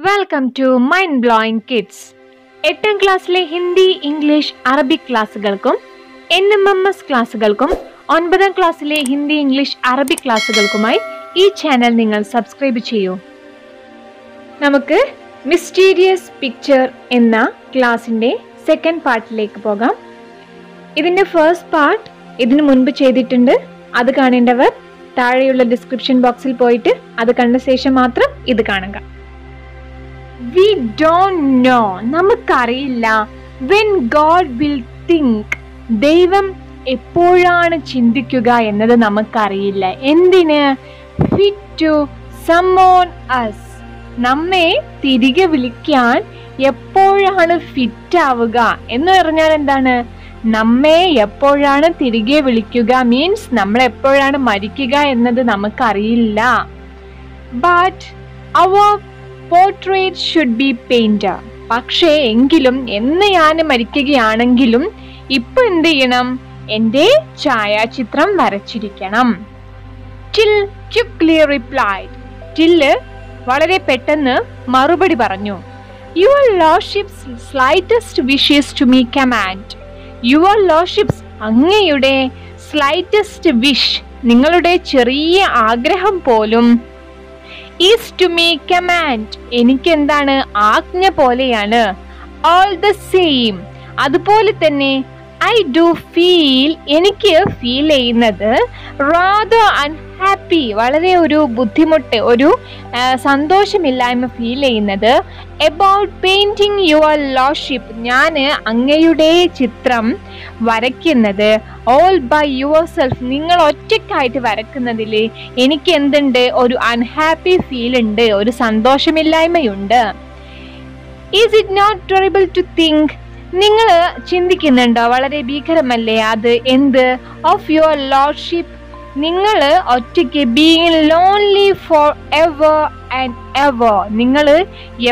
Welcome to mind blowing kids. 8ാം ക്ലാസ്സിലെ Hindi, English, Arabic ക്ലാസ്സുകൾക്കും NMMS ക്ലാസ്സുകൾക്കും 9ാം ക്ലാസ്സിലെ ഹിന്ദി, ഇംഗ്ലീഷ്, അറബിക് ക്ലാസ്സുകൾക്കുമായി ഈ ചാനൽ നിങ്ങൾ സബ്സ്ക്രൈബ് ചെയ്യൂ. നമുക്ക് മിസ്റ്റീരിയസ് പിക്ചർ എന്ന ക്ലാസിൻ്റെ സെക്കൻഡ് പാർട്ടിലേക്ക് പോകാം. ഇതിൻ്റെ ഫസ്റ്റ് പാർട്ട് ഇതിനു മുൻപ് ചെയ്തിട്ടുണ്ട്. അത് കാണേണ്ടവർ താഴെയുള്ള ഡിസ്ക്രിപ്ഷൻ ബോക്സിൽ പോയിട്ട് അത് കണ്ട ശേഷം മാത്രം ഇത് കാണുക. We don't know. നമുക്കറിയില്ല. When God will think. ദൈവം എപ്പോഴാണ് ചിന്തിക്കുക എന്നത് നമുക്കറിയില്ല. എന്തിന്? Fit to summon us. നമ്മെ തിരികെ വിളിക്കാൻ എപ്പോഴാണ് ഫിറ്റ് ആവുക എന്ന് പറഞ്ഞാൽ എന്താണ്? നമ്മെ എപ്പോഴാണ് തിരികെ വിളിക്കുക മീൻസ് നമ്മൾ എപ്പോഴാണ് മരിക്കുക എന്നത് നമുക്കറിയില്ല. But our portrait should be painted. പക്ഷേ എങ്കിലും എന്ന് ഞാൻ മരിക്കുകയാണെങ്കിലും ഇപ്പൊ എന്ത് ചെയ്യണം? എൻ്റെ ഛായാചിത്രം വരച്ചിരിക്കണം. Till quickly replied. Till വളരെ പെട്ടെന്ന് മറുപടി പറഞ്ഞു. Your lordship's slightest wishes to me command. Your lordship's അങ്ങയുടെ slightest wish നിങ്ങളുടെ ചെറിയ ആഗ്രഹം പോലും is to me command. എനിക്ക് എന്താണ്? ആജ്ഞ പോലെയാണ്. All the same. അതുപോലെ തന്നെ I do feel. എനിക്ക് ഫീൽ ചെയ്യുന്നത് rather unhappy. വളരെ ഒരു ബുദ്ധിമുട്ട്, ഒരു സന്തോഷമില്ലായ്മ ഫീൽ ചെയ്യുന്നത് about painting your lordship. ഞാൻ അങ്ങയുടെ ചിത്രം വരയ്ക്കുന്നത് all by yourself. നിങ്ങൾ ഒറ്റയ്ക്കായിട്ട് വരയ്ക്കുന്നതിൽ എനിക്ക് എന്തുണ്ട്? ഒരു അൺഹാപ്പി ഫീൽ ഉണ്ട്, ഒരു സന്തോഷമില്ലായ്മയുണ്ട്. Is it not terrible to think? നിങ്ങൾ ചിന്തിക്കുന്നുണ്ടോ? വളരെ ഭീകരമല്ലേ അത്? എന്ത്? Of your lordship. നിങ്ങൾ ഒറ്റയ്ക്ക് being lonely for ever and ever. നിങ്ങൾ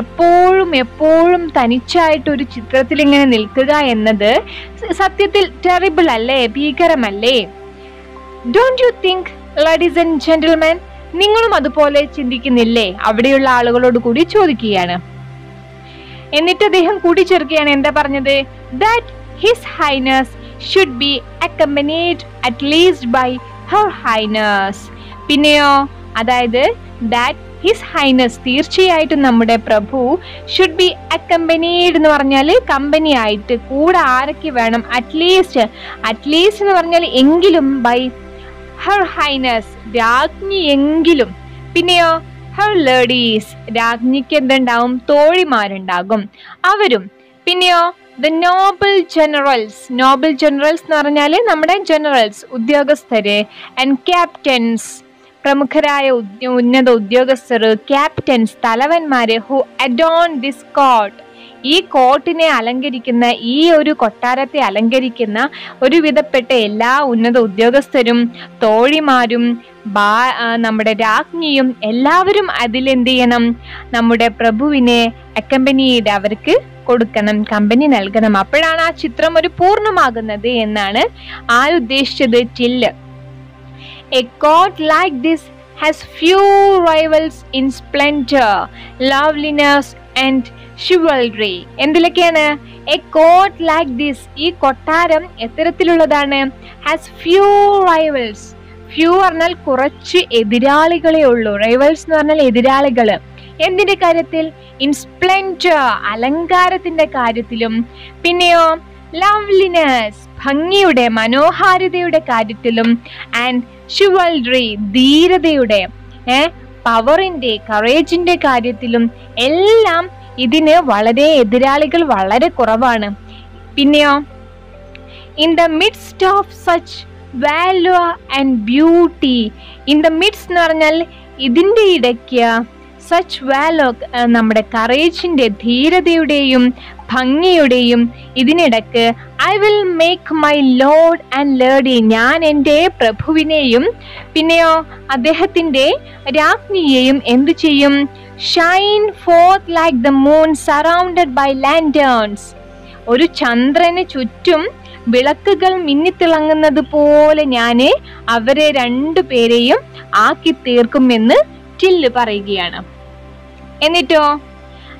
എപ്പോഴും എപ്പോഴും തനിച്ചായിട്ടൊരു ചിത്രത്തിൽ ഇങ്ങനെ നിൽക്കുക എന്നത് സത്യത്തിൽ ടെറിബിൾ അല്ലേ? ഭീകരമല്ലേ? Don't you think ladies and gentlemen? നിങ്ങളും അതുപോലെ ചിന്തിക്കുന്നില്ലേ? അവിടെയുള്ള ആളുകളോട് കൂടി ചോദിക്കുകയാണ്. എന്നിട്ട് അദ്ദേഹം കൂട്ടിച്ചേർക്കുകയാണ്. എന്താ പറഞ്ഞത്? That his highness should be accompanied at least by her highness. പിന്നെയോ അതായത് ദാറ്റ് ഹിസ് ഹൈനസ് തീർച്ചയായിട്ടും നമ്മുടെ പ്രഭു ഷുഡ് ബി അക്കമ്പനീഡ് എന്ന് പറഞ്ഞാൽ കമ്പനി ആയിട്ട് കൂടെ ആരൊക്കെ വേണം? അറ്റ്ലീസ്റ്റ് എന്ന് പറഞ്ഞാൽ എങ്കിലും ബൈ ഹർ ഹൈനസ് രാജ്ഞി എങ്കിലും. പിന്നെയോ ഹർ ലേഡീസ് രാജ്ഞിക്ക് എന്തുണ്ടാവും? തോഴിമാരുണ്ടാകും, അവരും. പിന്നെയോ the Noble generals. Noble generals എന്ന് പറഞ്ഞാൽ നമ്മുടെ ജനറൽസ് ഉദ്യോഗസ്ഥര്. ആൻഡ് ക്യാപ്റ്റൻസ് പ്രമുഖരായ ഉന്നത ഉദ്യോഗസ്ഥർ. ക്യാപ്റ്റൻസ് തലവന്മാര്. Who adorn this court. ഈ കോട്ടിനെ അലങ്കരിക്കുന്ന, ഈ ഒരു കൊട്ടാരത്തെ അലങ്കരിക്കുന്ന ഒരുവിധപ്പെട്ട എല്ലാ ഉന്നത ഉദ്യോഗസ്ഥരും തോഴിമാരും നമ്മുടെ രാജ്ഞിയും എല്ലാവരും അതിലെന്ത് ചെയ്യണം? നമ്മുടെ പ്രഭുവിനെ അക്കമ്പനീഡ് അവർക്ക് കൊടുക്കണം, കമ്പനി നൽകണം. അപ്പോഴാണ് ആ ചിത്രം ഒരു പൂർണ്ണമാകുന്നത് എന്നാണ് ഉദ്ദേശിച്ചത് ടില്ല്. A court like this has few rivals in splendor, loveliness and chivalry. എന്തിലൊക്കെയാണ്? A court like this. ഈ കൊട്ടാരം എത്തരത്തിലുള്ളതാണ്? Has few rivals. ഫ്യൂ പറഞ്ഞാൽ കുറച്ച് എതിരാളികളെ ഉള്ളൂ. റൈവൽസ് എന്ന് പറഞ്ഞാൽ എതിരാളികൾ. എന്തിന്റെ കാര്യത്തിൽ? ഇൻ സ്പ്ലെൻഡർ അലങ്കാരത്തിന്റെ കാര്യത്തിലും. പിന്നെയോ ലവ്ലിനെസ് ഭംഗിയുടെ മനോഹാരിതയുടെ കാര്യത്തിലും. ആൻഡ് chivalry ധീരതയുടെ, പവറിന്റെ, കറേജിന്റെ കാര്യത്തിലും എല്ലാം ഇതിന് വളരെ എതിരാളികൾ വളരെ കുറവാണ്. പിന്നെയോ in the midst of such valour and beauty. In the midst എന്ന് പറഞ്ഞാൽ ഇതിന്റെ ഇടയ്ക്ക് സച്ച് വാല്യൂ നമ്മുടെ കറേജിന്റെ, ധീരതയുടെയും ഭംഗിയുടെയും ഇതിനിടക്ക് I will make my lord and lady. ഞാൻ എൻ്റെ പ്രഭുവിനെയും പിന്നെയോ അദ്ദേഹത്തിൻ്റെ രാജ്ഞിയെയും എന്തു ചെയ്യും? Shine forth like the moon surrounded by lanterns. ഒരു ചന്ദ്രന് ചുറ്റും വിളക്കുകൾ മിന്നിത്തിളങ്ങുന്നത് പോലെ ഞാൻ അവരെ രണ്ടുപേരെയും ആക്കി തീർക്കുമെന്ന് ടില്ല് പറയുകയാണ്. എന്നിട്ടോ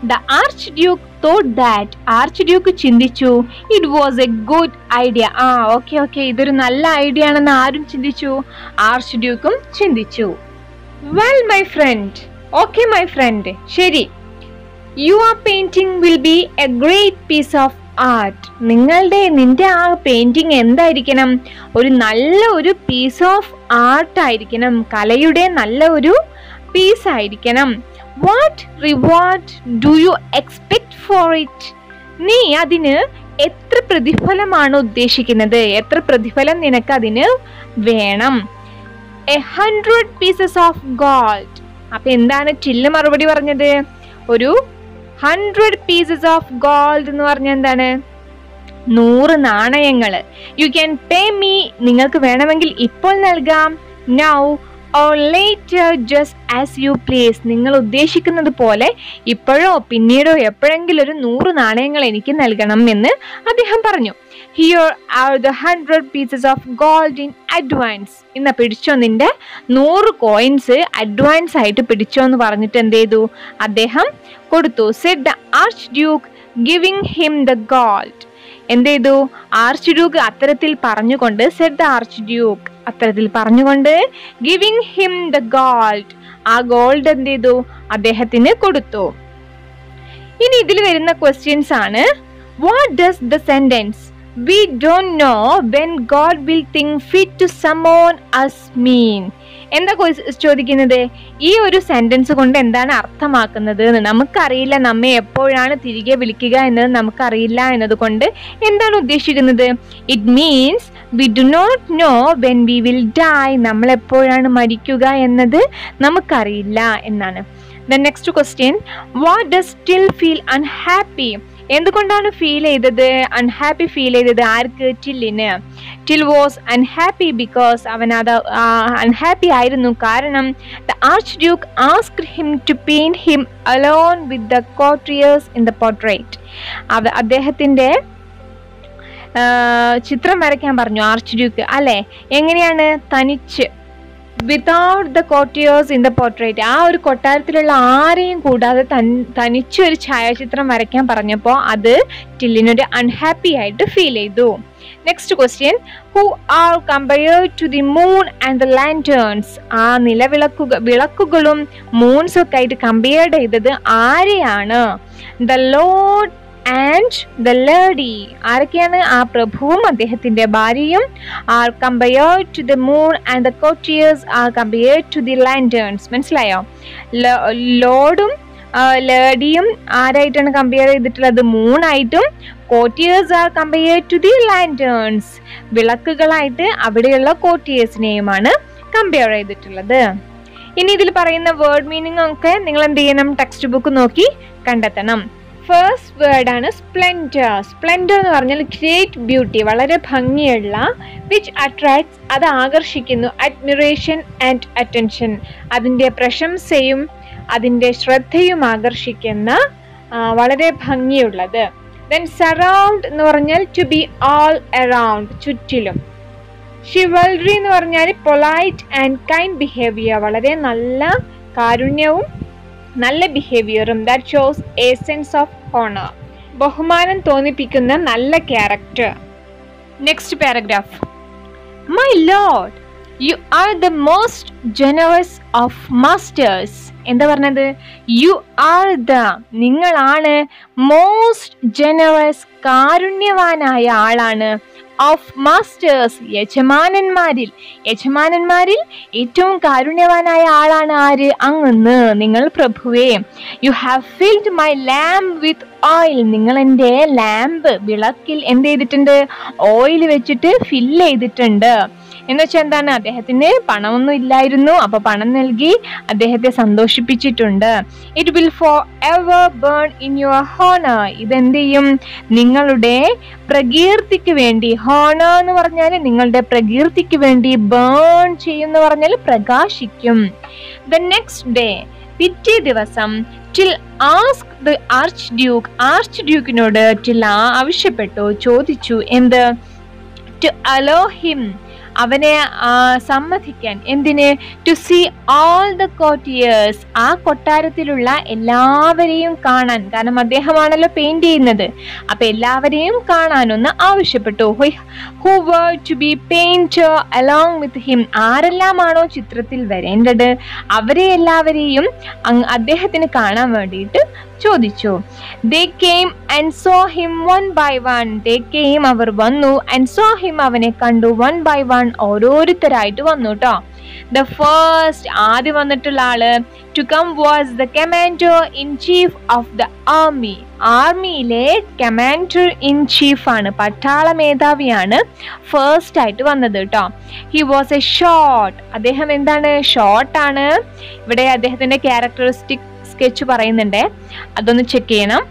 The Archduke thought that. Archduke ചിന്തിച്ചു it was a good idea. Okay ഇതൊരു നല്ല ഐഡിയ ആണെന്ന് ആരും ചിന്തിച്ചു? ആർച്ച്ഡ്യൂക്കും ചിന്തിച്ചു. Well my friend, okay my friend, ശരി, your painting will be a great piece of art. നിന്റെ ആ പെയിന്റിങ് എന്തായിരിക്കണം? ഒരു നല്ല ഒരു പീസ് ഓഫ് ആർട്ട് ആയിരിക്കണം, കലയുടെ നല്ല ഒരു പീസ് ആയിരിക്കണം. What reward do you expect for it? നീ അതിന് എത്ര പ്രതിഫലമാണ് ഉദ്ദേശിക്കുന്നത്? എത്ര പ്രതിഫലം നിനക്ക് അതിന് വേണം? 100 pieces of gold. അപ്പൊ എന്താണ് ടില്ല് മറുപടി പറഞ്ഞത്? ഒരു 100 pieces of gold എന്ന് പറഞ്ഞ എന്താണ്? 100 നാണയങ്ങള്. You can pay me. നിങ്ങൾക്ക് വേണമെങ്കിൽ ഇപ്പോൾ നൽകാം. Now or later, just as you please. നിങ്ങൾ ഉദ്ദേശിക്കുന്നത് പോലെ ഇപ്പോഴോ പിന്നീടോ എപ്പോഴെങ്കിലും ഒരു 100 നാണയങ്ങൾ എനിക്ക് നൽകണം എന്ന് അദ്ദേഹം പറഞ്ഞു. Here are the 100 pieces of gold in advance. ഇന്ന് പിടിച്ചോ, നിന്റെ 100 കോയിൻസ് അഡ്വാൻസ് ആയിട്ട് പിടിച്ചോ എന്ന് പറഞ്ഞിട്ട് എന്ത് ചെയ്തു? അദ്ദേഹം കൊടുത്തു. Said the Archduke, giving him the gold. എന്ത് ചെയ്തു? ആർച്ച്ഡ്യൂക്ക് അത്തരത്തിൽ പറഞ്ഞുകൊണ്ട്, സെഡ് ദ ആർച്ച്ഡ്യൂക്ക് അത്തരത്തിൽ പറഞ്ഞുകൊണ്ട്, ഗിവിംഗ് ഹിം ദ ഗോൾഡ്, ആ ഗോൾഡ് എന്ത് ചെയ്തു? അദ്ദേഹത്തിന് കൊടുത്തു. ഇനി ഇതിൽ വരുന്ന ക്വസ്റ്റ്യൻസ് ആണ്. What does the sentence we don't know when God will think fit to summon us mean? എന്താ ചോദിക്കുന്നത്? ഈ ഒരു സെന്റൻസ് കൊണ്ട് എന്താണ് അർത്ഥമാക്കുന്നത് എന്ന് നമുക്കറിയില്ല. നമ്മെ എപ്പോഴാണ് തിരികെ വിളിക്കുക എന്നത് നമുക്കറിയില്ല എന്നതുകൊണ്ട് എന്താണ് ഉദ്ദേശിക്കുന്നത്? It means we do not know when we will die. നമ്മൾ എപ്പോഴാണ് മരിക്കുക എന്നത് നമുക്കറിയില്ല എന്നാണ്. The next question, what does still feel unhappy? എന്തുകൊണ്ടാണ് ഫീൽ ചെയ്തത്? അൺഹാപ്പി ഫീൽ ചെയ്തത് ആർക്ക്? ടില്ലിന്. ടിൽ വാസ് അൺഹാപ്പി ബിക്കോസ് അവൻ അത് അൺഹാപ്പി ആയിരുന്നു കാരണം the Archduke asked him to paint him alone with the courtiers in the portrait. അദ്ദേഹത്തിന്റെ ചിത്രം വരയ്ക്കാൻ പറഞ്ഞു ആർച്ച്ഡ്യൂക്ക്, അല്ലെ? എങ്ങനെയാണ്? തനിച്ച്, without the courtiers in the portrait. ആ ഒരു കൊട്ടാരത്തിലുള്ള ആരെയും കൂടാതെ തനിച്ചൊരു ഛായാചിത്രം വരയ്ക്കാൻ പറഞ്ഞപ്പോൾ അത് ടില്ലിനൊരു അൺഹാപ്പി ആയിട്ട് ഫീൽ ചെയ്തു. Next question, who are compared to the moon and the lanterns? ആ വിളക്കുകളും മൂൺസും ഒക്കെ ആയിട്ട് കമ്പയർഡ് ചെയ്തത് ആരെയാണ്? The lord and the lady. ആരൊക്കെയാണ്? ആ പ്രഭുവും അദ്ദേഹത്തിന്റെ ഭാര്യയും. Are compared to the moon and the courtiers are compared to the lanterns. മനസ്സിലായോ? ലോർഡും ലേഡിയും ആരായിട്ടാണ് കമ്പയർ ചെയ്തിട്ടുള്ളത്? മൂണായിട്ടും. Courtiers are compared to the lanterns. വിളക്കുകളായിട്ട് അവിടെയുള്ള കോർട്ടിയേഴ്സിനെയുമാണ് കമ്പയർ ചെയ്തിട്ടുള്ളത്. ഇനി ഇതിൽ പറയുന്ന വേർഡ് മീനിങ് ഒക്കെ നിങ്ങൾ എന്ത് ചെയ്യണം? ടെക്സ്റ്റ് ബുക്ക് നോക്കി കണ്ടെത്തണം. ഫസ്റ്റ് വേർഡ് ആണ് സ്പ്ലെൻഡർ. സ്പ്ലെൻഡർ എന്ന് പറഞ്ഞാൽ ഗ്രേറ്റ് ബ്യൂട്ടി, വളരെ ഭംഗിയുള്ള. വിച്ച് അട്രാക്ട്സ്, അത് ആകർഷിക്കുന്നു. അഡ്മിറേഷൻ ആൻഡ് അറ്റൻഷൻ, അതിൻ്റെ പ്രശംസയും അതിൻ്റെ ശ്രദ്ധയും ആകർഷിക്കുന്ന, വളരെ ഭംഗിയുള്ളത്. ദെൻ സറൗണ്ട് എന്ന് പറഞ്ഞാൽ ടു ബി ഓൾ അറൗണ്ട്, ചുറ്റിലും. ഷിവൽറി എന്ന് പറഞ്ഞാൽ പൊളൈറ്റ് ആൻഡ് കൈൻഡ് ബിഹേവിയർ, വളരെ നല്ല കാരുണ്യവും നല്ല ബിഹേവിയറും. That shows a sense of honour, ബഹുമാനം തോന്നിപ്പിക്കുന്ന നല്ല character. Next paragraph, my lord you are the most generous of masters. എന്താ പറഞ്ഞത്? യു ആർ ദ, നിങ്ങളാണ്, മോസ്റ്റ് ജനറസ്, കാരുണ്യവാനായ ആളാണ്, ഓഫ് മാസ്റ്റേഴ്സ്, യജമാനന്മാരിൽ ഏറ്റവും കാരുണ്യവാനായ ആളാണ് ആര്? അങ്ങ്, നിങ്ങൾ പ്രഭുവേ. You have filled my lamp with oil, നിങ്ങൾ എൻ്റെ ലാമ്പ്, വിളക്കിൽ എന്ത് ചെയ്തിട്ടുണ്ട്? ഓയിൽ വെച്ചിട്ട് ഫില്ല് ചെയ്തിട്ടുണ്ട്. എന്ന് വെച്ചാൽ എന്താണ്? അദ്ദേഹത്തിന് പണമൊന്നും ഇല്ലായിരുന്നു, അപ്പൊ പണം നൽകി അദ്ദേഹത്തെ സന്തോഷിപ്പിച്ചിട്ടുണ്ട്. It will for ever burn in your honour, ഇതെന്ത് ചെയ്യും? നിങ്ങളുടെ പ്രകീർത്തിക്ക് വേണ്ടി. ഹോണർ എന്ന് പറഞ്ഞാൽ നിങ്ങളുടെ പ്രകീർത്തിക്ക് വേണ്ടി, ബേൺ ചെയ്യുന്ന പറഞ്ഞാൽ പ്രകാശിക്കും. ദ നെക്സ്റ്റ് ഡേ, പിറ്റേ ദിവസം, ടിൽ ആസ്ക് ദ ആർച്ച്ഡ്യൂക്ക്, ആർച്ച്ഡ്യൂക്കിനോട് ടിൽ ആവശ്യപ്പെട്ടു, ചോദിച്ചു. എന്ത്? ടു അലോ ഹിം, അവനെ സമ്മതിക്കാൻ. എന്തിന്? To see all the courtiers, ആ കൊട്ടാരത്തിലുള്ള എല്ലാവരെയും കാണാൻ. കാരണം അദ്ദേഹമാണല്ലോ പെയിന്റ് ചെയ്യുന്നത്. അപ്പൊ എല്ലാവരെയും കാണാനൊന്ന് ആവശ്യപ്പെട്ടു. Who were to be painter along with him, ആരെല്ലാമാണോ ചിത്രത്തിൽ വരേണ്ടത് അവരെ എല്ലാവരെയും അദ്ദേഹത്തിന് കാണാൻ വേണ്ടിയിട്ട് ചോദിച്ചു. They came and saw him one by one. They came, അവർ വന്നു, and saw him, അവനെ കണ്ടു, one by one, ഓരോരുത്തരായിട്ട് വന്നു ട്ടോ. The first, ആദ്യം വന്നിട്ടുള്ള ആള് to come was the commander in chief of the army. ആർമിയിലെ കമാൻഡർ ഇൻ ചീഫ് ആണ്, പട്ടാള മേധാവിയാണ് ഫസ്റ്റ് ആയിട്ട് വന്നത് ട്ടോ. He was a short, അദ്ദേഹം എന്താണ്? ഷോർട്ട് ആണ്. ഇവിടെ അദ്ദേഹത്തിന്റെ ക്യാരക്ടറിസ്റ്റിക് സ്കെച്ച് പറയുന്നുണ്ട്, അതൊന്ന് ചെക്ക് ചെയ്യണം.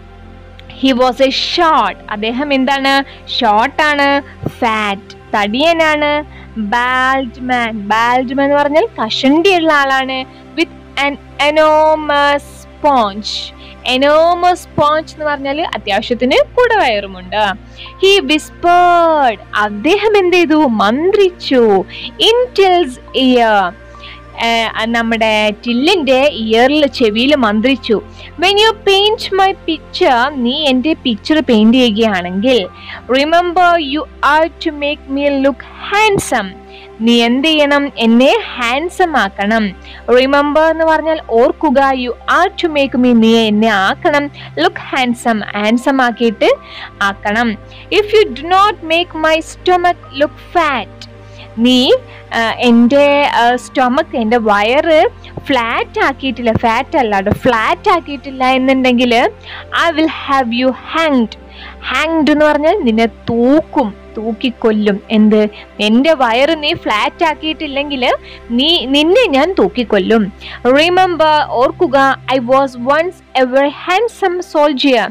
ഹി വാസ് എ ഷോർട്ട്, അദ്ദേഹം എന്താണ്? ഷോർട്ട് ആണ്. ഫാറ്റ്, തടിയനാണ്. ബാൽഡ് മാൻ, ബാൽഡ് മാൻ എന്ന് പറഞ്ഞാൽ കഷണ്ടിയുള്ള ആളാണ്. With an enormous sponge, enormous sponge എന്ന് പറഞ്ഞാൽ അത്യാവശ്യത്തിന് കുടവയറുമുണ്ട്. ഹി വിസ്പേർഡ്, അദ്ദേഹം എന്ത് ചെയ്തു? മന്ത്രിച്ചു. ഇൻ ടിൽസ് ഇയർ, നമ്മുടെ ടില്ലിന്റെ ഇയറിൽ, ചെവിയിൽ മന്ത്രിച്ചു. When you paint my picture, നീ എൻ്റെ പിക്ചർ പെയിന്റ് ചെയ്യുകയാണെങ്കിൽ, remember you are to make me look handsome, നീ എന്ത് ചെയ്യണം? എന്നെ ഹാൻസം ആക്കണം. റിമെമ്പർ എന്ന് പറഞ്ഞാൽ ഓർക്കുക, you are to make me, നീ എന്നെ ആക്കണം, ലുക്ക് ഹാൻസം, ഹാൻസം ആക്കിയിട്ട് ആക്കണം. If you do not make my stomach look fat, നീ എൻ്റെ സ്റ്റൊമക്ക്, എൻ്റെ വയറ് ഫ്ലാറ്റ് ആക്കിയിട്ടില്ല, ഫാറ്റ് അല്ലാതെ ഫ്ലാറ്റ് ആക്കിയിട്ടില്ല എന്നുണ്ടെങ്കിൽ, I will have U hanged. Hanged എന്ന് പറഞ്ഞാൽ നിന്നെ തൂക്കും, തൂക്കിക്കൊല്ലും. എന്ത്? എൻ്റെ വയറ് നീ ഫ്ലാറ്റ് ആക്കിയിട്ടില്ലെങ്കിൽ നിന്നെ ഞാൻ തൂക്കിക്കൊല്ലും. റിമെമ്പർ, ഓർക്കുക, I was once a very handsome soldier,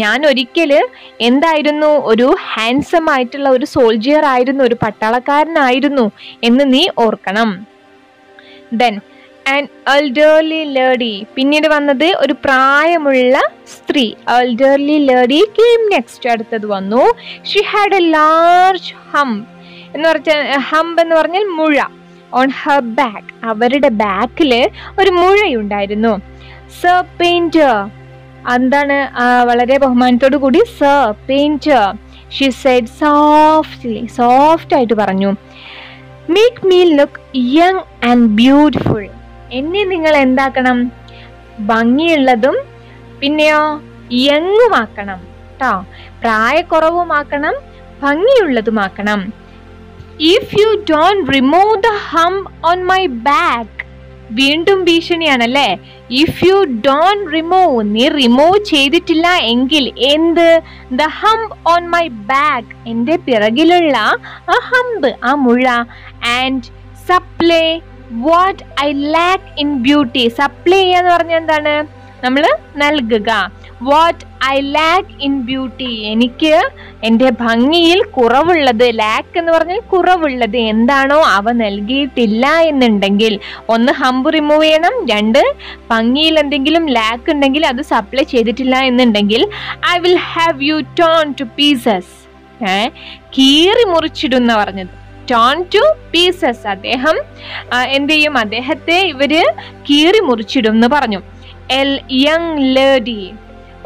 ഞാൻ ഒരിക്കൽ എന്തായിരുന്നു? ഒരു ഹാൻസം ആയിട്ടുള്ള ഒരു സോൾജിയർ ആയിരുന്നു, ഒരു പട്ടാളക്കാരനായിരുന്നു എന്ന് നീ ഓർക്കണം. ദെൻ ആൻ എൽഡർലി ലേഡി, പിന്നീട് വന്നത് ഒരു പ്രായമുള്ള സ്ത്രീ. എൽഡർലി ലേഡി കേം നെക്സ്റ്റ്, അടുത്തത് വന്നു. She had A large hump എന്ന് പറഞ്ഞാൽ, ഹംപ് എന്ന് പറഞ്ഞാൽ മുഴ. ഓൺ ഹർ ബാക്ക്, അവരുടെ ബാക്കില് ഒരു മുഴയുണ്ടായിരുന്നു. സർ പെയിന്റർ, എന്താണ്? വളരെ ബഹുമാനത്തോടു കൂടി sir painter. She said softly, soft ആയിട്ട് പറഞ്ഞു. Make me look young and beautiful, എന്നെ നിങ്ങൾ എന്താക്കണം? ഭംഗിയുള്ളതും പിന്നെയോ യങ്ങുമാക്കണം ട്ടോ. പ്രായക്കുറവുമാക്കണം, ഭംഗിയുള്ളതുമാക്കണം. If you don't remove the hump on my back, വീണ്ടും ഭീഷണിയാണല്ലേ. ഇഫ് യു ഡോണ്ട് റിമൂവ്, നീ റിമൂവ് ചെയ്തിട്ടില്ല എങ്കിൽ, എന്ത്? The hump on my back, എൻ്റെ പിറകിലുള്ള ആ ഹംപ്, ആ മുഴ. And supply what I lack in beauty, supply എന്ന് പറഞ്ഞാൽ എന്താണ്? നമ്മൾ നൽകുക. What I lack in beauty, എനിക്ക് എൻ്റെ ഭംഗിയിൽ കുറവുള്ളത്, ലാക്ക് എന്ന് പറഞ്ഞാൽ കുറവുള്ളത് എന്താണോ അവ നൽകിയിട്ടില്ല എന്നുണ്ടെങ്കിൽ, ഒന്ന് ഹംപ് റിമൂവ് ചെയ്യണം, രണ്ട് ഭംഗിയിൽ എന്തെങ്കിലും ലാക്ക് ഉണ്ടെങ്കിൽ അത് സപ്ലൈ ചെയ്തിട്ടില്ല എന്നുണ്ടെങ്കിൽ, I will have you torn to pieces, കീറി മുറിച്ചിടുന്ന പറഞ്ഞത്. ടോൺ ടു പീസസ്, അദ്ദേഹം എന്ത് ചെയ്യും? അദ്ദേഹത്തെ ഇവര് കീറി മുറിച്ചിടും എന്ന് പറഞ്ഞു. എൽ യങ് ലേഡി,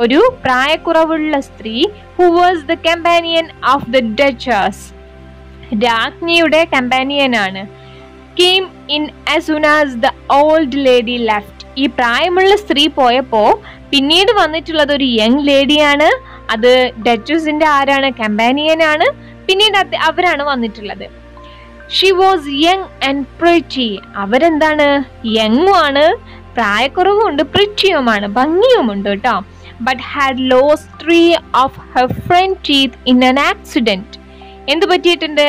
ഒരു പ്രായക്കുറവുള്ള സ്ത്രീ. Who was the companion of the duchess, രാജ്ഞിയുടെ കമ്പാനിയനാണ്. Came in as soon as the old lady left, ഈ പ്രായമുള്ള സ്ത്രീ പോയപ്പോ പിന്നീട് വന്നിട്ടുള്ളത് ഒരു യങ് ലേഡിയാണ്. അത് ഡച്ചസിന്റെ ആരാണ്? കമ്പാനിയനാണ്. പിന്നീട് അവരാണ് വന്നിട്ടുള്ളത്. She was young and pretty, അവരെന്താണ്? യങ്ങും ആണ്, പ്രായക്കുറവുമുണ്ട്, പ്രിറ്റിയുമാണ്, ഭംഗിയുമുണ്ട് കേട്ടോ. But had lost 3 of her front teeth in an accident. എന്ത് പറ്റിയിട്ടുണ്ട്?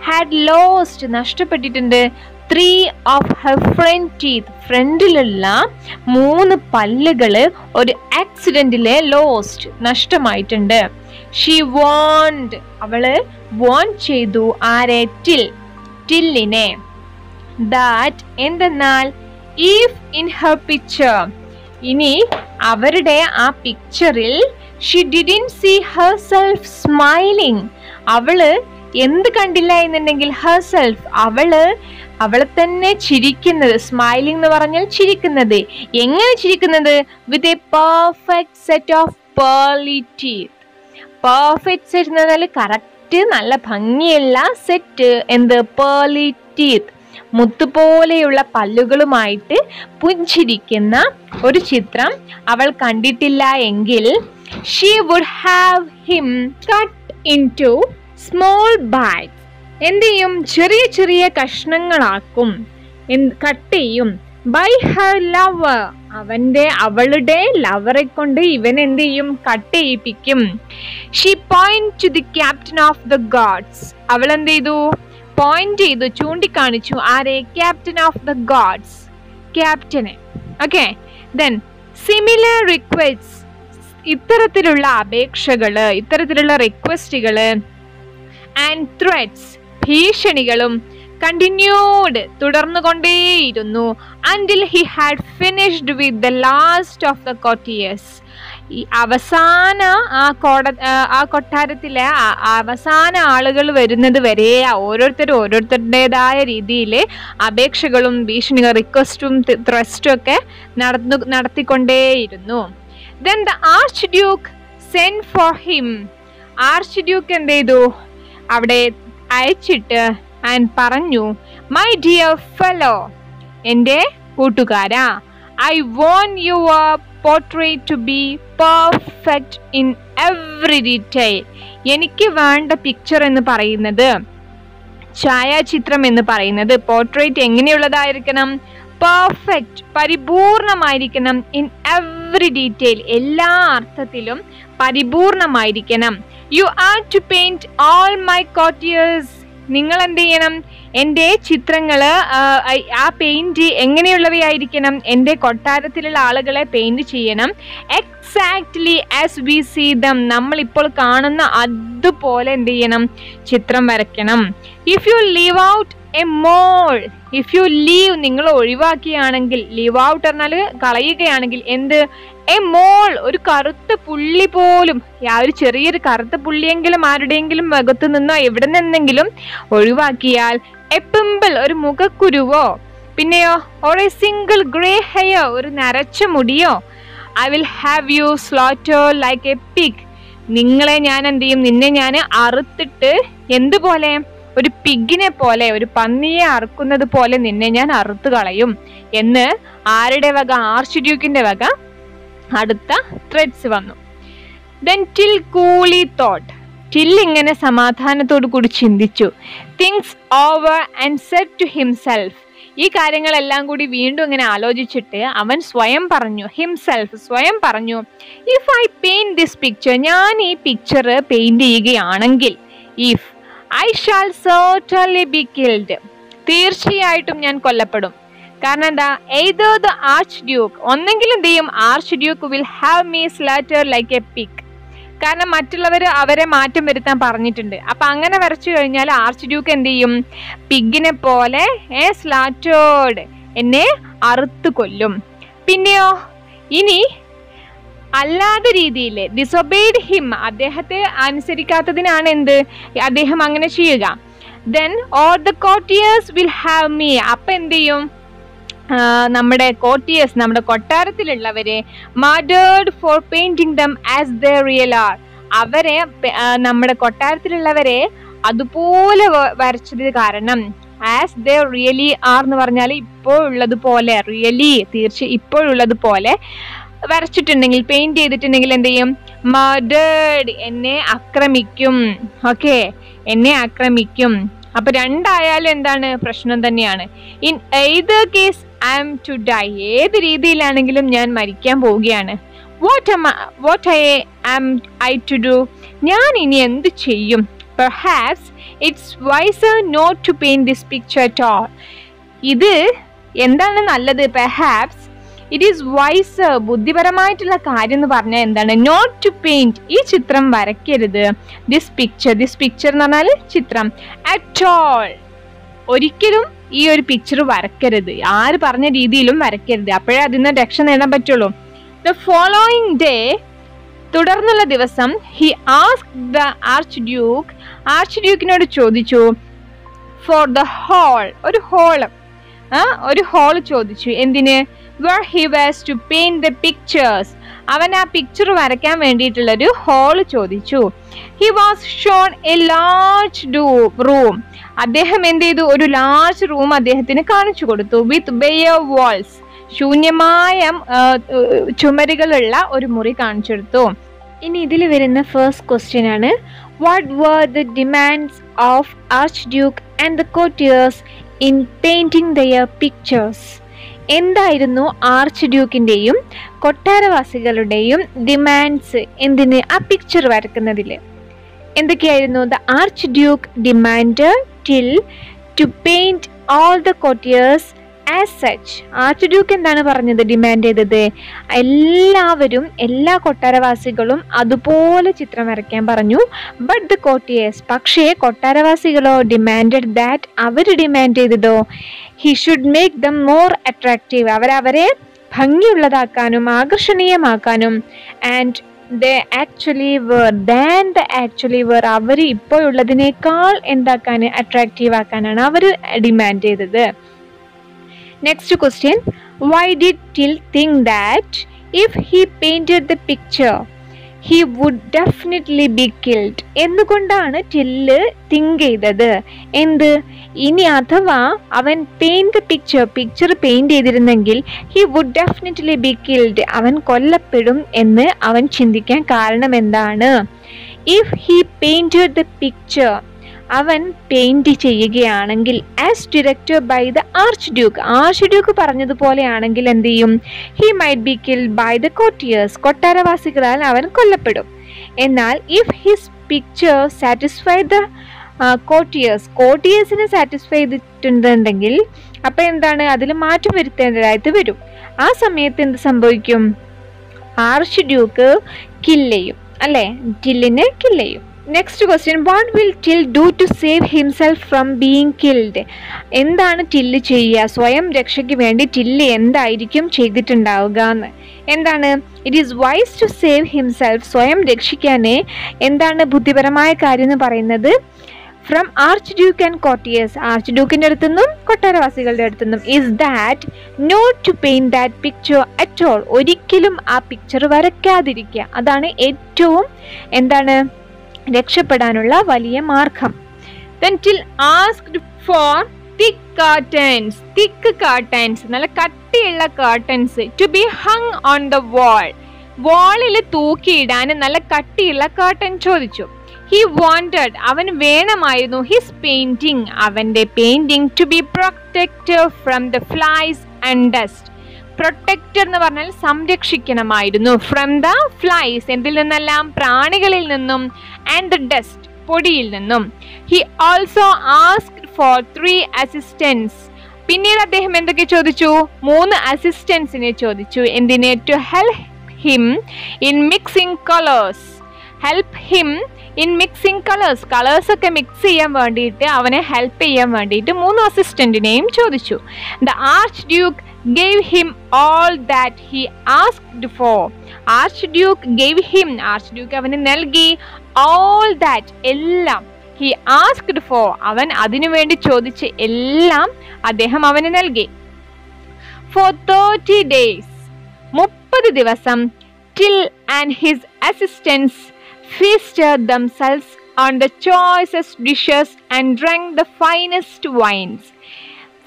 ഹാഡ് ലോസ്റ്റ്, നഷ്ടപ്പെട്ടിട്ടുണ്ട്. 3 of her front teeth, ഫ്രണ്ടിലുള്ള 3 പല്ലുകള് ഒരു ആക്സിഡന്റിലെ ലോസ്റ്റ്, നഷ്ടമായിട്ടുണ്ട്. ഷീ വോണ്ട്, അവള് വോണ്ട് ചെയ്തു. ആരെ? ടില്ലിനെ. ദാറ്റ്, എന്തെന്നാൽ, if in her picture, ഇനി അവരുടെ ആ പിക്ചറിൽ, she didn't see herself smiling, അവള് എന്ത് കണ്ടില്ല എന്നുണ്ടെങ്കിൽ ഹെർസെൽഫ്, അവളെ തന്നെ ചിരിക്കുന്നത്. സ്മൈലിംഗ് എന്ന് പറഞ്ഞാൽ ചിരിക്കുന്നത്. എങ്ങനെ ചിരിക്കുന്നത്? With a perfect set of Pearle teeth. Perfect set എന്ന് പറഞ്ഞാൽ കറക്റ്റ് നല്ല ഭംഗിയുള്ള സെറ്റ്. എന്ത്? പേർലി ടീത്ത്, മുത്തുപോലെയുള്ള പല്ലുകളുമായിട്ട് പുഞ്ചിരിക്കുന്ന ഒരു ചിത്രം അവൾ കണ്ടിട്ടില്ല എങ്കിൽ she would have him cut into small bites. എന്ത് ചെയ്യും? ചെറിയ ചെറിയ കഷ്ണങ്ങളാക്കും, കട്ട് ചെയ്യും. ബൈ her lover, അവളുടെ ലവറെ കൊണ്ട് ഇവൻ എന്ത് ചെയ്യും? കട്ട് ചെയ്യിപ്പിക്കും. she point to the captain of the guards. അവൾ എന്ത് ചെയ്തു? പോയിന്റ് ചെയ്തു, ചൂണ്ടിക്കാണിച്ചു. ആരെ? ക്യാപ്റ്റൻ ഓഫ് ദ ഗോഡ്സ്, ക്യാപ്റ്റനെ. ഓക്കെ. ദെൻ സിമിലർ റിക്വസ്റ്റ്, ഇത്തരത്തിലുള്ള അപേക്ഷകള്, ഇത്തരത്തിലുള്ള റിക്വസ്റ്റുകള്, ആൻഡ് ത്രെറ്റ്സ്, ഭീഷണികളും, കണ്ടിന്യൂഡ്, തുടർന്നുകൊണ്ടേയിരുന്നു. until he had finished with the last of the courtiers. ഈ അവസാന ആ കൊട്ടാരത്തിലെ അവസാന ആളുകൾ വരുന്നത് വരെ ഓരോരുത്തരുടേതായ രീതിയിൽ അപേക്ഷകളും ഭീഷണികളും റിക്വസ്റ്റും ത്രസ്റ്റും ഒക്കെ നടത്തിക്കൊണ്ടേയിരുന്നു. Then the archduke sent for him. Archduke എന്ത് ചെയ്തു? അവിടെ അയച്ചിട്ട് ആൻഡ് പറഞ്ഞു, മൈ ഡിയർ ഫെലോ, എൻ്റെ കൂട്ടുകാരാ, I want your portrait to be perfect in every detail. എനിക്ക് വേണ്ട പിക്ചർ എന്ന് പറയുന്നത്, ഛായാചിത്രം എന്ന് പറയുന്നത്, പോർട്രേറ്റ് എങ്ങനെയുള്ളതായിരിക്കണം? പെർഫെക്റ്റ്, പരിപൂർണമായിരിക്കണം. ഇൻ എവറി ഡീറ്റെയിൽ, എല്ലാ അർത്ഥത്തിലും പരിപൂർണമായിരിക്കണം. You are to paint all my courtiers. നിങ്ങൾ എന്ത് ചെയ്യണം? എൻ്റെ ചിത്രങ്ങള്, ആ പെയിന്റ് എങ്ങനെയുള്ളവയായിരിക്കണം? എൻ്റെ കൊട്ടാരത്തിലുള്ള ആളുകളെ പെയിന്റ് ചെയ്യണം. Exactly as we see them, നമ്മളിപ്പോൾ കാണുന്ന അതുപോലെ എന്ത് ചെയ്യണം? ചിത്രം വരയ്ക്കണം. If you leave out a mole, if you leave, നിങ്ങൾ ഒഴിവാക്കിയാണെങ്കിൽ, ലീവ് ഔട്ട് പറഞ്ഞാൽ കളയുകയാണെങ്കിൽ, എന്ത്? എ മോൾ, ഒരു കറുത്ത പുള്ളി പോലും, ഒരു ചെറിയൊരു കറുത്ത പുള്ളിയെങ്കിലും ആരുടെയെങ്കിലും മുഖത്ത് നിന്നോ എവിടെ നിന്നെങ്കിലും ഒഴിവാക്കിയാൽ, എ പിമ്പിൾ, ഒരു മുഖക്കുരുവോ, പിന്നെയോ or a single grey hair, ഒരു നരച്ച മുടിയോ, I will have you slaughter like a pig. നിങ്ങളെ ഞാൻ എന്ത് ചെയ്യും? നിന്നെ ഞാൻ അറുത്തിട്ട്, എന്തുപോലെ? ഒരു പിഗിനെ പോലെ, ഒരു പന്നിയെ അറുക്കുന്നത് പോലെ നിന്നെ ഞാൻ അറുത്തു കളയും എന്ന് ആരുടെ വക? ആർച്ച്ഡ്യൂക്കിന്റെ വക അടുത്ത ത്രെഡ്സ് വന്നു. Then Till coolly thought. Till ഇങ്ങനെ സമാധാനത്തോടു കൂടി ചിന്തിച്ചു. Things over and said to himself. ഈ കാര്യങ്ങളെല്ലാം കൂടി വീണ്ടും ഇങ്ങനെ ആലോചിച്ചിട്ട് അവൻ സ്വയം പറഞ്ഞു, സ്വയം പറഞ്ഞു, if I paint this picture, ഞാൻ ഈ പിക്ചർ പെയിന്റ് ചെയ്യുകയാണെങ്കിൽ, if I shall certainly B killed, തീർച്ചയായിട്ടും ഞാൻ കൊല്ലപ്പെടും. കാരണം എന്താ? എയ്തർ ദ ആർച്ച് ഡ്യൂക്ക്, ഒന്നെങ്കിൽ എന്ത് ചെയ്യും? Archduke will have me slaughter like a pig. കാരണം മറ്റുള്ളവർ അവരെ മാറ്റം വരുത്താൻ പറഞ്ഞിട്ടുണ്ട്. അപ്പൊ അങ്ങനെ വരച്ചു കഴിഞ്ഞാൽ ആർച്ച് ഡ്യൂക്ക് എന്ത് ചെയ്യും? പിഗിനെ പോലെ സ്ലാറ്റേർഡ്, എന്നെ അറുത്തു കൊല്ലും. പിന്നെയോ ഇനി അല്ലാത്ത രീതിയിൽ ഡിസൊബേഡ് ഹിം, അദ്ദേഹത്തെ അനുസരിക്കാത്തതിനാണ് എന്ത് അദ്ദേഹം അങ്ങനെ ചെയ്യുക. Then all the courtiers will have me, അപ്പൊ എന്ത് ചെയ്യും? നമ്മുടെ കോർട്ടിയേഴ്സ്, നമ്മുടെ കൊട്ടാരത്തിലുള്ളവരെ murdered for painting them as they real are, അവരെ നമ്മുടെ കൊട്ടാരത്തിലുള്ളവരെ അതുപോലെ വരച്ചത് കാരണം, ആസ് ദേ റിയലി ആർ എന്ന് പറഞ്ഞാൽ ഇപ്പോഴുള്ളതുപോലെ, റിയലി ഇപ്പോഴുള്ളതുപോലെ വരച്ചിട്ടുണ്ടെങ്കിൽ, പെയിന്റ് ചെയ്തിട്ടുണ്ടെങ്കിൽ എന്ത് ചെയ്യും? മർഡേർഡ്, എന്നെ ആക്രമിക്കും. ഓക്കെ, എന്നെ ആക്രമിക്കും. അപ്പൊ രണ്ടായാലും എന്താണ്? പ്രശ്നം തന്നെയാണ്. In either case I am to die, ഏത് രീതിയിലാണെങ്കിലും ഞാൻ മരിക്കാൻ പോവുകയാണ്. What am I to do? ഞാൻ ഇനി എന്ത് ചെയ്യും? Perhaps it's wiser not to paint this picture at all. ഇത് എന്താണ് നല്ലത്? Perhaps it is wiser, ബുദ്ധിപരമായിട്ടുള്ള കാര്യം എന്ന് പറഞ്ഞാൽ എന്താണ്? നോട്ട് ടു പെയിന്റ്, ഈ ചിത്രം വരയ്ക്കരുത്. ദിസ് പിക്ചർ എന്ന് പറഞ്ഞാൽ ചിത്രം. അറ്റ് ഓൾ, ഒരിക്കലും ഈ ഒരു പിക്ചർ വരയ്ക്കരുത്. ആര് പറഞ്ഞ രീതിയിലും വരയ്ക്കരുത്. അപ്പോഴേ അതിൽ നിന്ന് രക്ഷ നേടാൻ പറ്റുള്ളൂ. ദ ഫോളോയിങ് ഡേ, തുടർന്നുള്ള ദിവസം, he asked the archduke, ആർച്ച് ഡ്യൂക്കിനോട് ചോദിച്ചു ഫോർ ദ ഹോൾ, ഒരു ഹോൾ ചോദിച്ചു. എന്തിന്? where he was to paint the pictures. അവൻ ആ പിക്ചർ വരയ്ക്കാൻ വേണ്ടിയിട്ടുള്ളൊരു ഹോൾ ചോദിച്ചു. he was shown a large room. അദ്ദേഹം എന്ത് ചെയ്തു? ഒരു ലാർജ് റൂം അദ്ദേഹത്തിന് കാണിച്ചു കൊടുത്തു. വിത്ത് bare walls, ശൂന്യമായ ചുമരുകളുള്ള ഒരു മുറി കാണിച്ചു കൊടുത്തു. ഇനി ഇതിൽ വരുന്ന ഫസ്റ്റ് ക്വസ്റ്റ്യൻ ആണ്, what were the demands of Archduke and the courtiers in painting their pictures? എന്തായിരുന്നു ആർച്ച് ഡ്യൂക്കിൻ്റെയും കൊട്ടാരവാസികളുടെയും ഡിമാൻഡ്സ് എന്തിന്? ആ പിക്ചർ വരക്കുന്നതിൽ എന്തൊക്കെയായിരുന്നു? The archduke demand Till to paint all the courtiers as such. Archduke എന്താണ് പറഞ്ഞത്? ഡിമാൻഡ് ചെയ്തത് എല്ലാവരും, എല്ലാ കൊട്ടാരവാസികളും അതുപോലെ ചിത്രം വരയ്ക്കാൻ പറഞ്ഞു. ബട്ട് ദ കോർട്ടിയേഴ്സ്, പക്ഷേ കൊട്ടാരവാസികളോ ഡിമാൻഡഡ് ദാറ്റ്, അവർ ഡിമാൻഡ് ചെയ്തതോ he should make them more attractive, അവരെ ഭംഗിയുള്ളതാക്കാനും ആകർഷണീയമാക്കാനും. ആൻഡ് ദേ ആക്ച്വലി വേർ, അവർ ഇപ്പോഴുള്ളതിനേക്കാൾ എന്താക്കാൻ? അട്രാക്റ്റീവ് ആക്കാനാണ് അവർ ഡിമാൻഡ് ചെയ്തത്. Next question, why did Till think that if he painted the picture he would definitely be killed? എന്തുകൊണ്ടാണ് ടില്ല് തിങ്ക് ചെയ്തത്? എന്ത്? ഇനി അഥവാ അവൻ പിക്ചർ പെയിന്റ് ചെയ്തിരുന്നെങ്കിൽ he would definitely be killed, അവൻ കൊല്ലപ്പെടും എന്ന് അവൻ ചിന്തിക്കാൻ കാരണം എന്താണ്? if he painted the picture, അവൻ പെയിന്റ് ചെയ്യുകയാണെങ്കിൽ as directed by the archduke പറഞ്ഞതുപോലെയാണെങ്കിൽ എന്ത് ചെയ്യും? He might be killed by the courtiers, കൊട്ടാരവാസികളാൽ അവൻ കൊല്ലപ്പെടും. എന്നാൽ if his picture satisfied the കോർട്ടിയേഴ്സിനെ സാറ്റിസ്ഫൈ ചെയ്തിട്ടുണ്ടെങ്കിൽ അപ്പം എന്താണ്? അതിൽ മാറ്റം വരുത്തേണ്ടതായിട്ട് വരും. ആ സമയത്ത് എന്ത് സംഭവിക്കും? ആർച്ച് ഡ്യൂക്ക് കില്ലെയ്യും, അല്ലേ? ടില്ലിനെ കില്ലെയ്യും. Next question, what will Till do to save himself from being killed? എന്താണ് ടില്ല് ചെയ്യുക? സ്വയം രക്ഷയ്ക്ക് വേണ്ടി ടില്ല് എന്തായിരിക്കും ചെയ്തിട്ടുണ്ടാവുക എന്ന്? എന്താണ്? It is wise to save himself, സ്വയം രക്ഷിക്കാനേ എന്താണ് ബുദ്ധിപരമായ കാര്യം എന്ന് പറയുന്നത്? From archduke and courtiers, ആർച്ച് ഡ്യൂക്കിൻ്റെ അടുത്തുനിന്നും കൊട്ടാരവാസികളുടെ അടുത്തുനിന്നും. Is that not to paint that picture at all, ഒരിക്കലും ആ പിക്ചർ വരയ്ക്കാതിരിക്കുക. അതാണ് ഏറ്റവും എന്താണ് രക്ഷപ്പെടാനുള്ള വലിയ മാർഗം. Then Till asked for thick curtains, നല്ല കട്ടിയുള്ള curtains to be hung on the wall, വാളിൽ തൂക്കിയിടാൻ നല്ല കട്ടിയുള്ള കർട്ടൻ ചോദിച്ചു. He wanted, അവന് വേണമായിരുന്നു his painting, അവന്റെ painting to be protected from the flies and dust. Protractor എന്ന് പറഞ്ഞാൽ സംരക്ഷിക്കണമായിരുന്നു. ഫ്രം ദ ഫ്ലൈസ്, എന്തിൽ നിന്നെല്ലാം? പ്രാണികളിൽ നിന്നും. ആൻഡ് ദ ഡസ്റ്റ്, പൊടിയിൽ നിന്നും. He also asked four 3 assistants. പിന്നീട് അദ്ദേഹം എന്തൊക്കെ ചോദിച്ചു? 3 അസിസ്റ്റൻസിനെ ചോദിച്ചു. എന്തിനെ? To help him in mixing colours. Colours ഒക്കെ മിക്സ് ചെയ്യാൻ വേണ്ടിയിട്ട്, അവനെ ഹെൽപ്പ് ചെയ്യാൻ വേണ്ടിയിട്ട് 3 അസിസ്റ്റന്റിനെയും ചോദിച്ചു. The archduke gave him all that he asked for. Archduke gave him, Archduke അവന് നൽകി all that, എല്ലാം. he asked for, അവൻ അതിനു വേണ്ടി ചോദിച്ച് എല്ലാം അദ്ദേഹം അവന് നൽകി. for 30 days, 30 ദിവസം Till and his assistants feasted themselves on the choicest dishes and drank the finest wines.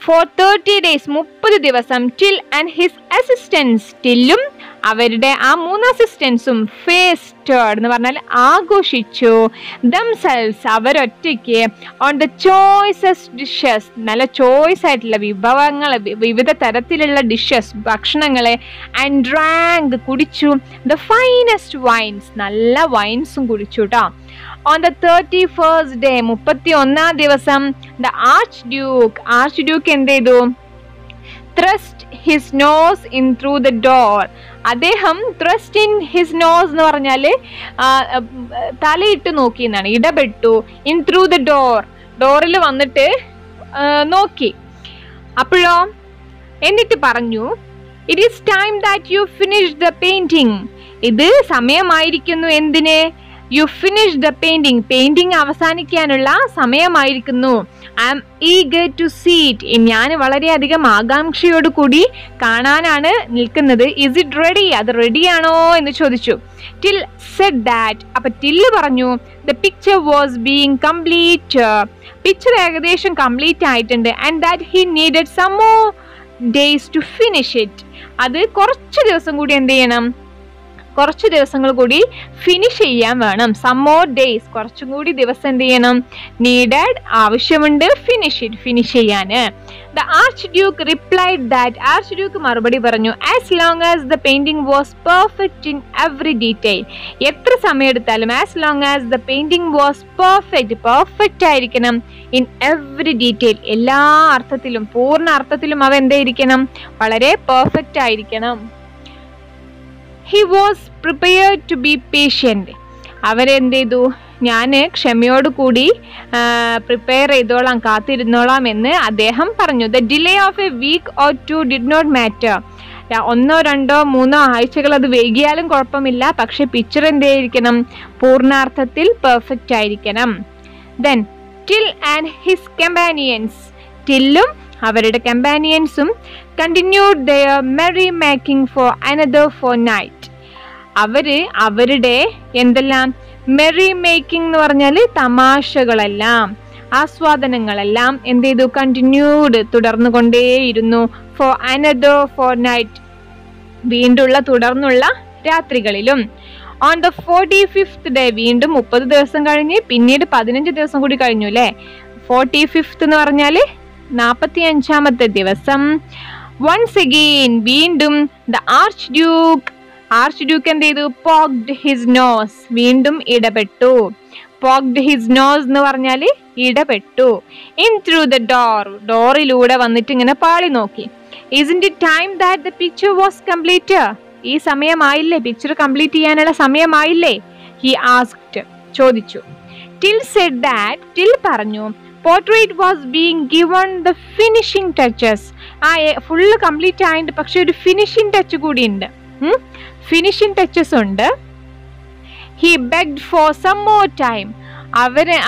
For 30 days, 30 ദിവസം Till and his assistants, ടില്ലും അവരുടെ ആ 3 അസിസ്റ്റൻസും ഫേസ്റ്റഡ് എന്ന് പറഞ്ഞാൽ ആഘോഷിച്ചു. ദംസെൽസ്, അവരൊറ്റയ്ക്ക് ഓൺ ദ ചോയ്സസ്റ്റ് ഡിഷസ്, നല്ല ചോയ്സ് ആയിട്ടുള്ള വിഭവങ്ങൾ, വിവിധ തരത്തിലുള്ള ഡിഷസ്, ഭക്ഷണങ്ങളെ. ആൻഡ് ഡ്രാങ്ക്, കുടിച്ചു. ദ ഫൈനസ്റ്റ് വൈൻസ്, നല്ല വൈൻസും കുടിച്ചു കേട്ടോ. On the 31st day, 31ാം ദിവസം the Archduke എന്ത് ചെയ്തു? thrust his nose in through the door. അദ്ദേഹം thrust in his nose എന്ന് പറഞ്ഞാൽ തലയിട്ട് നോക്കി എന്നാണ്, ഇടപെട്ടു. in through the door, ഡോറിൽ വന്നിട്ട് നോക്കി. അപ്പോഴോ എന്നിട്ട് പറഞ്ഞു, it is time that you finish the painting. ഇത് സമയമായിരിക്കുന്നു എന്തിന്? You finish the painting. Painting അവസാനിക്കാനുള്ള സമയമായിരിക്കുന്നു. I am eager to see it. ഞാൻ വളരെയധികം ആകാംക്ഷയോട് കൂടി കാണാനാണ് നിൽക്കുന്നത്. Is it ready? അത് റെഡിയാണോ എന്ന് ചോദിച്ചു. Till said that. അപ്പൊ ടില്ല് പറഞ്ഞു the picture was being complete. Picture ഏകദേശം കംപ്ലീറ്റ് ആയിട്ടുണ്ട്. And that he needed some more days to finish it. അത് കുറച്ച് ദിവസം കൂടി എന്ത് ചെയ്യണം? കുറച്ച് ദിവസങ്ങൾ കൂടി ഫിനിഷ് ചെയ്യാൻ വേണം. സം മോർ ഡേയ്സ്, കുറച്ചും കൂടി ദിവസം എന്ത് ചെയ്യണം? നീഡഡ്, ആവശ്യമുണ്ട് ഫിനിഷ് ചെയ്യാന്. The arch Duke replied that. Arch Duke മറുപടി പറഞ്ഞു as long as the painting was perfect in every detail. എത്ര സമയം എടുത്താലും as long as the painting was perfect ആയിരിക്കണം. ഇൻ എവറി ഡീറ്റെയിൽ, എല്ലാ അർത്ഥത്തിലും, പൂർണ്ണ അർത്ഥത്തിലും അവ എന്തായിരിക്കണം? വളരെ പെർഫെക്റ്റ് ആയിരിക്കണം. He was prepared to be patient. അവരെന്ത് ചെയ്തു? ഞാൻ ക്ഷമയോട് കൂടി പ്രിപ്പയർ ചെയ്തോളാം, കാത്തിരുന്നോളാം എന്ന് അദ്ദേഹം പറഞ്ഞു. The delay of a week or two did not matter. 1 2 3 ആഴ്ചകൾ അത് വൈകിയാലും കുഴപ്പമില്ല. പക്ഷെ പിക്ചർ എന്തായിരിക്കണം? പൂർണ്ണാർത്ഥത്തിൽ പെർഫെക്റ്റ് ആയിരിക്കണം. Then Till and his companions. ടില്ലും അവരുടെ കമ്പാനിയൻസും continued their merrymaking for another fortnight. അവരുടെ എന്തെല്ലാം? മെറി മേക്കിംഗ് എന്ന് പറഞ്ഞാൽ തമാശകളെല്ലാം, ആസ്വാദനങ്ങളെല്ലാം എന്ത് ചെയ്തു? കണ്ടിന്യൂഡ്, തുടർന്നുകൊണ്ടേയിരുന്നു. ഫോർ അനദർ ഫോർനൈറ്റ്, തുടർന്നുള്ള രാത്രികളിലും. ഓൺ ദ 45th ഡേ, വീണ്ടും 30 ദിവസം കഴിഞ്ഞ് പിന്നീട് 15 ദിവസം കൂടി കഴിഞ്ഞു അല്ലേ? 45th എന്ന് പറഞ്ഞാൽ 45ാമത്തെ ദിവസം. വൺസ് അഗെയിൻ, വീണ്ടും ദ ആർച്ച് ഡ്യൂക്ക് എന്ത് ചെയ്തു? പോക്ഡ് ഹിസ് നോസ്, വീണ്ടും ഇടപെട്ടു. പോക്ഡ് ഹിസ് നോസ് എന്ന് പറഞ്ഞാൽ ഇടപെട്ടു. ഇൻ ത്രൂ ദ ഡോറിലൂടെ വന്നിട്ട് ഇങ്ങനെ പാളി നോക്കി. Isn't it time that the picture was complete? ഈ സമയമായില്ലേ? പിക്ചർ കംപ്ലീറ്റ് ചെയ്യാനുള്ള സമയമായില്ലേ? ഹി ആസ്ക്ഡ്, ചോദിച്ചു. Till said that. ടിൽ പറഞ്ഞു portrait was being given the finishing touches. Full complete ആയിട്ട് പക്ഷെ ഒരു ഫിനിഷിംഗ് ടച്ച് കൂടി ഉണ്ട്. ഫിനിഷിംഗ് ടച്ചസ് ഉണ്ട്. He begged for some more time.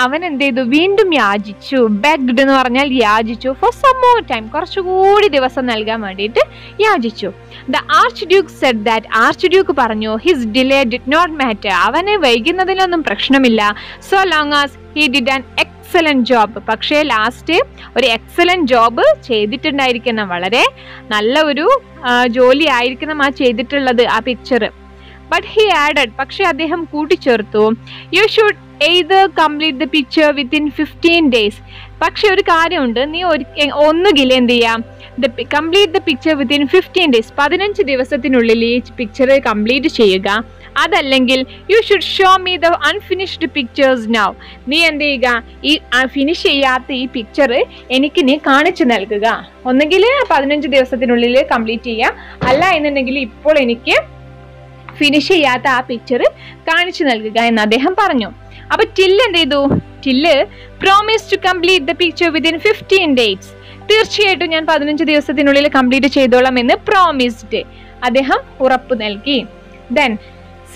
അവൻ എന്ത് ചെയ്തു? വീണ്ടും യാചിച്ചു. ബെഗ്ഡ് എന്ന് പറഞ്ഞാൽ യാചിച്ചു. ഫോർ സം മോർ ടൈം, കുറച്ചുകൂടി ദിവസം നൽകാൻ വേണ്ടിയിട്ട് യാചിച്ചു. The archduke said that. Archduke പറഞ്ഞു his delay did not matter. അവന് വൈകുന്നതിലൊന്നും പ്രശ്നമില്ല. So long as he did an excellent job. പക്ഷേ ലാസ്റ്റ് ഒരു എക്സലന്റ് ജോബ് ചെയ്തിട്ടുണ്ടായിരിക്കണം. വളരെ നല്ല ഒരു ജോലി ആയിരിക്കണം ആ ചെയ്തിട്ടുള്ളത്, ആ പിക്ചർ. But he added. പക്ഷെ അദ്ദേഹം കൂട്ടിച്ചേർത്തു you should either complete the picture within 15 days. പക്ഷെ ഒരു കാര്യമുണ്ട്, നീ ഒന്നുകിൽ എന്ത് ചെയ്യാം? Complete the picture within 15 days. 15 ദിവസത്തിനുള്ളിൽ ഈ പിക്ചർ കംപ്ലീറ്റ് ചെയ്യുക. അതല്ലെങ്കിൽ you should show me the unfinished pictures now. നീ എന്ത് ചെയ്യുക? ഈ ഫിനിഷ് ചെയ്യാത്ത ഈ പിക്ചർ എനിക്ക് നീ കാണിച്ചു നൽകുക. ഒന്നുകിൽ 15 ദിവസത്തിനുള്ളിൽ കംപ്ലീറ്റ് ചെയ്യുക, അല്ല എന്നുണ്ടെങ്കിൽ ഇപ്പോൾ എനിക്ക് ഫിനിഷ് ചെയ്യാത്ത ആ പിക്ചർ കാണിച്ചു നൽകുക എന്ന് അദ്ദേഹം പറഞ്ഞു. അപ്പൊ ടില്ല് എന്ത് ചെയ്തു? Till promise to complete the picture within 15 days. തീർച്ചയായിട്ടും ഞാൻ 15 ദിവസത്തിനുള്ളിൽ കംപ്ലീറ്റ് ചെയ്തോളാം എന്ന് പ്രോമിസ്ഡ്, അദ്ദേഹം ഉറപ്പ് നൽകി. ദെൻ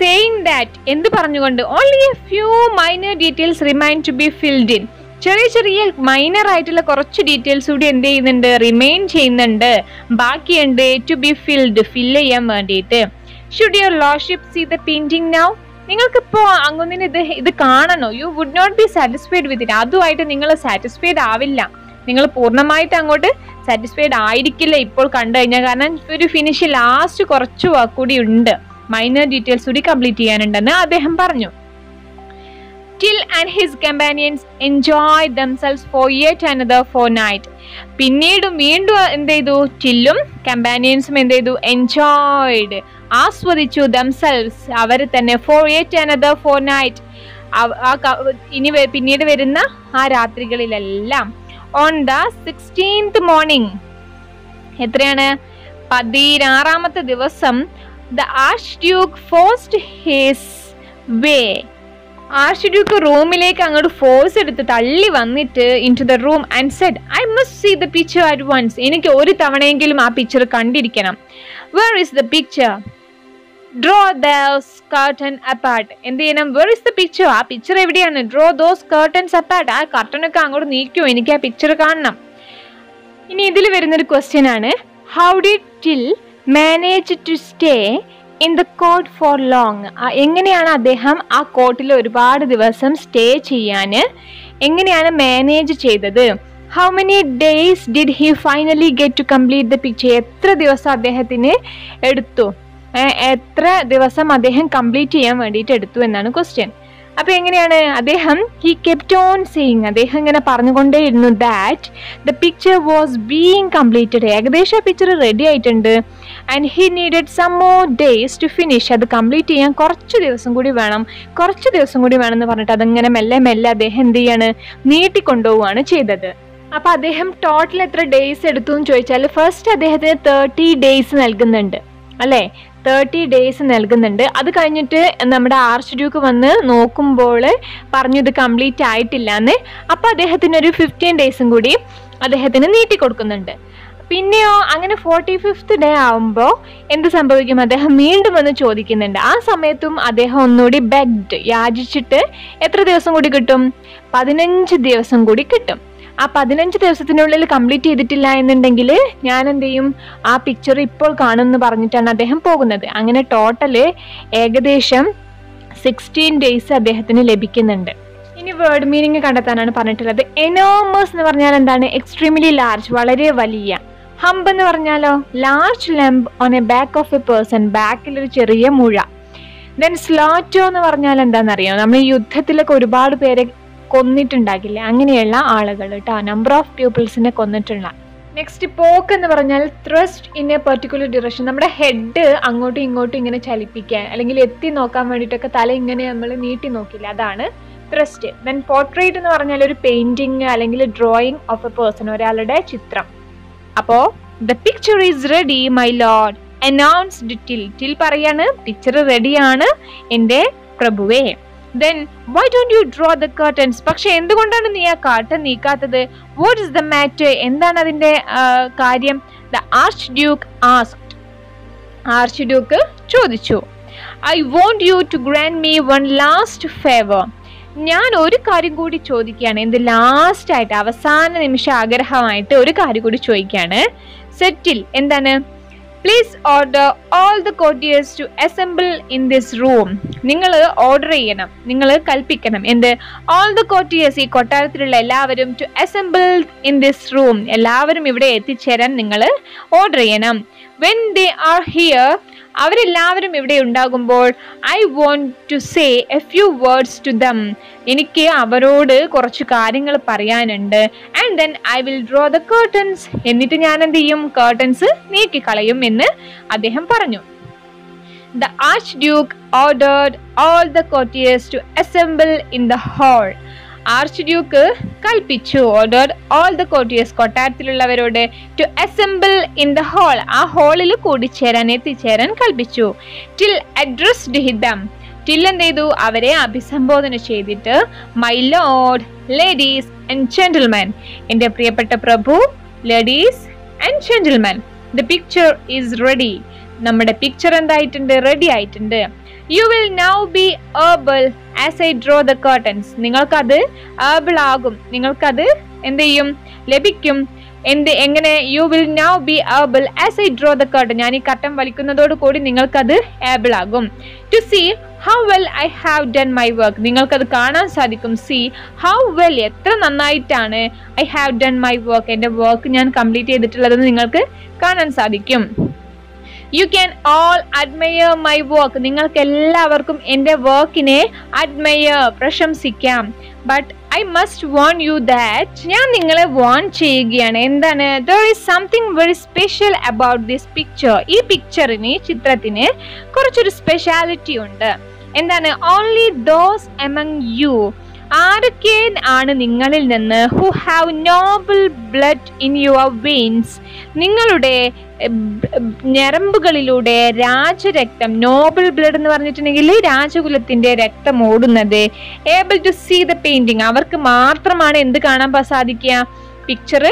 saying that, എന്ത് പറഞ്ഞുകൊണ്ട്? only a few minor details remain to be filled in. ചെറിയ മൈനർ ആയിട്ടുള്ള കുറച്ച് ഡീറ്റെയിൽസ് കൂടി എന്ത് ചെയ്യുന്നുണ്ട്? റിമെയിൻ ചെയ്യുന്നുണ്ട്, ബാക്കിയുണ്ട്. ടു ബി ഫിൽഡ്, ഫില്ല് ചെയ്യാൻ വേണ്ടിയിട്ട്. Should your lordship see the painting now? നിങ്ങൾക്കിപ്പോ അങ്ങൊന്നിന് ഇത് കാണണോ? You would not be satisfied with it. അതുമായിട്ട് നിങ്ങൾ സാറ്റിസ്ഫൈഡ് ആവില്ല. നിങ്ങൾ പൂർണ്ണമായിട്ട് അങ്ങോട്ട് സാറ്റിസ്ഫൈഡ് ആയിരിക്കില്ല ഇപ്പോൾ കണ്ടു കഴിഞ്ഞാൽ. കാരണം ഒരു ഫിനിഷ് ലാസ്റ്റ് കുറച്ച് കൂടി ഉണ്ട്, മൈനർ ഡീറ്റെയിൽസ് കൂടി കംപ്ലീറ്റ് ചെയ്യാനുണ്ടെന്ന് അദ്ദേഹം പറഞ്ഞു. Till and his companions enjoyed themselves for yet another fortnight. പിന്നീടും വീണ്ടും എന്ത് ചെയ്തു? ടില്ലും കമ്പാനിയൻസും എന്ത് ചെയ്തു? എൻജോയ്ഡ്, ആസ്വദിച്ചു. themselves, അവർ തന്നെ. for yet another fortnight, ഇനി പിന്നീട് വരുന്ന ആ രാത്രികളിലെല്ലാം. on the 16th morning, എത്രയാണ്? 16ാമത്തെ ദിവസം, the archduke forced his way. Archduke റൂമിലേക്ക് അങ്ങോട്ട് ഫോഴ്സ് എടുത്ത് തള്ളി വന്നിട്ട് into the room and said I must see the picture at once. എനിക്ക് ഒരു തവണയെങ്കിലും ആ പിക്ചർ കണ്ടിരിക്കണം. Where is the picture? Draw those curtain apart. എന്ത് ചെയ്യണം? Where is the picture? ആ പിക്ചർ എവിടെയാണ്? Draw those curtains apart. ആ കർട്ടനൊക്കെ അങ്ങോട്ട് നീക്കൂ, എനിക്ക് ആ പിക്ചർ കാണണം. ഇനി ഇതിൽ വരുന്നൊരു ക്വസ്റ്റ്യൻ ആണ്, How did Till manage to stay in the court for long? എങ്ങനെയാണ് അദ്ദേഹം ആ കോർട്ടിൽ ഒരുപാട് ദിവസം സ്റ്റേ ചെയ്യാൻ എങ്ങനെയാണ് മാനേജ് ചെയ്തത്? How many days did he finally get to complete the picture? എത്ര ദിവസം അദ്ദേഹത്തിന് എടുത്തു? എത്ര ദിവസം അദ്ദേഹം കംപ്ലീറ്റ് ചെയ്യാൻ വേണ്ടിയിട്ട് എടുത്തു എന്നാണ് ക്വസ്റ്റ്യൻ. അപ്പൊ എങ്ങനെയാണ് അദ്ദേഹം he kept on saying, അദ്ദേഹം ഇങ്ങനെ പറഞ്ഞുകൊണ്ടേയിരുന്നു that the picture was being completed. ഏകദേശം പിക്ചർ റെഡി ആയിട്ടുണ്ട്. and he needed some more days to finish. അത് കംപ്ലീറ്റ് ചെയ്യാൻ കുറച്ച് ദിവസം കൂടി വേണം എന്ന് പറഞ്ഞിട്ട് അതങ്ങനെ മെല്ലെ മെല്ലെ അദ്ദേഹം എന്ത് ചെയ്യാണ്? നീട്ടിക്കൊണ്ടുപോവാണ് ചെയ്തത്. അപ്പൊ അദ്ദേഹം ടോട്ടൽ എത്ര ഡേയ്സ് എടുത്തു എന്ന് ചോദിച്ചാൽ ഫസ്റ്റ് അദ്ദേഹത്തിന് 30 days നൽകുന്നുണ്ട് അല്ലേ? 30 days നൽകുന്നുണ്ട്. അത് കഴിഞ്ഞിട്ട് നമ്മുടെ ആർച്ച് ഡ്യൂക്ക് വന്ന് നോക്കുമ്പോൾ പറഞ്ഞു ഇത് കംപ്ലീറ്റ് ആയിട്ടില്ല എന്ന്. അപ്പൊ അദ്ദേഹത്തിന് ഒരു 15 days കൂടി അദ്ദേഹത്തിന് നീട്ടി കൊടുക്കുന്നുണ്ട്. പിന്നെയോ അങ്ങനെ 45th day ആവുമ്പോൾ എന്ത് സംഭവിക്കും? അദ്ദേഹം വീണ്ടും വന്ന് ചോദിക്കുന്നുണ്ട്. ആ സമയത്തും അദ്ദേഹം ഒന്നുകൂടി ബെഗ്ഡ്, യാചിച്ചിട്ട് എത്ര ദിവസം കൂടി കിട്ടും? 15 ദിവസം കൂടി കിട്ടും. ആ 15 ദിവസത്തിനുള്ളിൽ കംപ്ലീറ്റ് ചെയ്തിട്ടില്ല എന്നുണ്ടെങ്കിൽ ഞാൻ എന്ത് ചെയ്യും? ആ പിക്ചർ ഇപ്പോൾ കാണുമെന്ന് പറഞ്ഞിട്ടാണ് അദ്ദേഹം പോകുന്നത്. അങ്ങനെ ടോട്ടല് ഏകദേശം 16 days അദ്ദേഹത്തിന് ലഭിക്കുന്നുണ്ട്. ഇനി വേർഡ് മീനിങ് കണ്ടെത്താനാണ് പറഞ്ഞിട്ടുള്ളത്. എനോമസ് എന്ന് പറഞ്ഞാൽ എന്താണ്? എക്സ്ട്രീംലി ലാർജ്, വളരെ വലിയ. ഹംബ് എന്ന് പറഞ്ഞാലോ? Large lamb on A back of A person, ബാക്കിൽ ഒരു ചെറിയ മുഴ. ദെൻ സ്ലോറ്റോ എന്ന് പറഞ്ഞാൽ എന്താണെന്നറിയോ? നമ്മൾ ഈ യുദ്ധത്തിലൊക്കെ ഒരുപാട് പേരെ കൊന്നിട്ടുണ്ടാകില്ലേ, അങ്ങനെയുള്ള ആളുകൾ കേട്ടോ, നമ്പർ ഓഫ് പീപ്പിൾസിനെ കൊന്നിട്ടുള്ള. നെക്സ്റ്റ് പോക്ക് എന്ന് പറഞ്ഞാൽ thrust in A particular direction, നമ്മുടെ ഹെഡ് അങ്ങോട്ടും ഇങ്ങോട്ടും ഇങ്ങനെ ചലിപ്പിക്കാൻ അല്ലെങ്കിൽ എത്തി നോക്കാൻ വേണ്ടിയിട്ടൊക്കെ തല ഇങ്ങനെ നമ്മൾ നീട്ടി നോക്കില്ല, അതാണ് ത്രസ്റ്റ്. ദെൻ പോർട്രേറ്റ് എന്ന് പറഞ്ഞാൽ ഒരു പെയിന്റിങ് അല്ലെങ്കിൽ ഡ്രോയിങ് ഓഫ് എ പേഴ്സൺ, ഒരാളുടെ ചിത്രം. അപ്പോ the picture is ready my Lord announced till. Till പറയാണ് പിക്ചർ റെഡിയാണ് എൻ്റെ പ്രഭുവേ. Then why don't you draw the curtains? പക്ഷെ എന്തുകൊണ്ടാണ് നീ ആ curtain നീക്കാത്തത്? What is the matter? എന്താണ് അതിന്റെ കാര്യം? The archduke asked. ആർച്ച്ഡ്യൂക്ക് ചോദിച്ചു. I want you to grant me one last favor. ഞാൻ ഒരു കാര്യം കൂടി ചോദിക്കുകയാണ്. എന്ത്? ലാസ്റ്റ് ആയിട്ട്, അവസാന നിമിഷ ആഗ്രഹമായിട്ട് ഒരു കാര്യം കൂടി ചോദിക്കുകയാണ്. സെറ്റിൽ എന്താണ്? Please order all the courtiers to assemble in this room. നിങ്ങൾ ഓർഡർ ചെയ്യണം, നിങ്ങൾ കൽപ്പിക്കണം. എന്ത്? ഓൾ ദ കോർട്ടിയേഴ്സ്, ഈ കൊട്ടാരത്തിലുള്ള എല്ലാവരും, to assemble in this room, എല്ലാവരും ഇവിടെ എത്തിച്ചേരാൻ നിങ്ങൾ ഓർഡർ ചെയ്യണം. വെൻ ദേ ആർ ഹിയർ, അവരെല്ലാവരും ഇവിടെ ഉണ്ടാകുമ്പോൾ, I want to say a few words to them, എനിക്ക് അവരോട് കുറച്ച് കാര്യങ്ങൾ പറയാനുണ്ട്. And then I will draw the curtains, എന്നിട്ട് ഞാൻ എന്ത് ചെയ്യും? കർട്ടൻസ് നീക്കിക്കളയും എന്ന് അദ്ദേഹം പറഞ്ഞു. The Archduke ordered all the courtiers to assemble in the hall. Archduke കൽപ്പിച്ചു, ഓർഡേർഡ് ഓൾ ദ കോർട്ടിയേഴ്സ്, കൊട്ടാരത്തിലുള്ളവരോട്, to assemble in the hall, ആ ഹാളിൽ എത്തിച്ചേരാൻ കൽപ്പിച്ചു. ടിൽ അഡ്രസ്ഡ് ഹിതം, ടിൽ എന്ത് ചെയ്തു? അവരെ അഭിസംബോധന ചെയ്തിട്ട്, my lord, ladies and gentlemen, എൻ്റെ പ്രിയപ്പെട്ട പ്രഭു, ladies and gentlemen, the picture is ready, നമ്മുടെ പിക്ചർ എന്തായിട്ടുണ്ട്? റെഡി ആയിട്ടുണ്ട്. You will now be able as I draw the curtains. നിങ്ങൾക്കത് able ആകും, നിങ്ങൾക്കത് എന്ത് ചെയ്യും? ലഭിക്കും. എങ്ങനെ? You will now be able as I draw the curtain. ഞാൻ ഈ കർട്ടൻ വലിക്കുന്നതോട് കൂടി നിങ്ങൾക്കത് able ആകും. To see how well I have done my work. നിങ്ങൾക്കത് കാണാൻ സാധിക്കും. See how well, എത്ര നന്നായിട്ടാണ് I have done my work, എൻ്റെ വർക്ക് ഞാൻ കംപ്ലീറ്റ് ചെയ്തിട്ടുള്ളതെന്ന് നിങ്ങൾക്ക് കാണാൻ സാധിക്കും. You can all admire my work. നിങ്ങൾക്ക് എല്ലാവർക്കും എൻ്റെ വർക്കിനെ admire, പ്രശംസിക്കാം. But I must warn you that, ഞാൻ നിങ്ങളെ വാൺ ചെയ്യുകയാണ്. എന്താണ്? There is something very special about this picture. ഈ പിക്ചറിന്, ചിത്രത്തിന് കുറച്ചൊരു സ്പെഷ്യാലിറ്റി ഉണ്ട്. എന്താണ്? Only those among you, ആരൊക്കെ ആണ് നിങ്ങളിൽ നിന്ന്, who have noble blood in your veins, നിങ്ങളുടെ ഞരമ്പുകളിലൂടെ രാജരക്തം, നോബിൾ ബ്ലഡ് എന്ന് പറഞ്ഞിട്ടുണ്ടെങ്കിൽ രാജകുലത്തിന്റെ രക്തം ഓടുന്നത്, able to see the painting, അവർക്ക് മാത്രമാണ് എന്ത് കാണാൻ സാധിക്കുക? പിക്ചർ,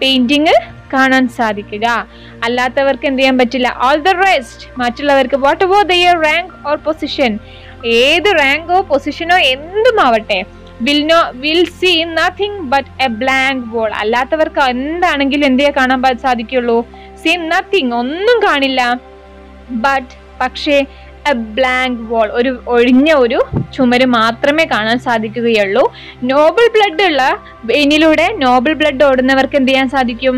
പെയിന്റിങ് കാണാൻ സാധിക്കുക. അല്ലാത്തവർക്ക് എന്ത് ചെയ്യാൻ പറ്റില്ല. ഓൾ ദ റെസ്റ്റ്, മറ്റുള്ളവർക്ക് whatever their rank or position, ഏത് റാങ്കോ പൊസിഷനോ എന്തുമാവട്ടെ, will see nothing but a blank wall, അല്ലാത്തവർക്ക് എന്താണെങ്കിലും എന്തേ കാണാൻ സാധിക്കുള്ളൂ, സീ നത്തിങ്, ഒന്നും കാണില്ല, ബട്ട് പക്ഷേ എ ബ്ലാങ്ക് വോൾ, ഒരു ഒഴിഞ്ഞ ഒരു ചുമര് മാത്രമേ കാണാൻ സാധിക്കുകയുള്ളൂ. നോബിൾ ബ്ലഡ് ഉള്ള വെയിനിലൂടെ നോബിൾ ബ്ലഡ് ഓടുന്നവർക്ക് എന്ത് ചെയ്യാൻ സാധിക്കും,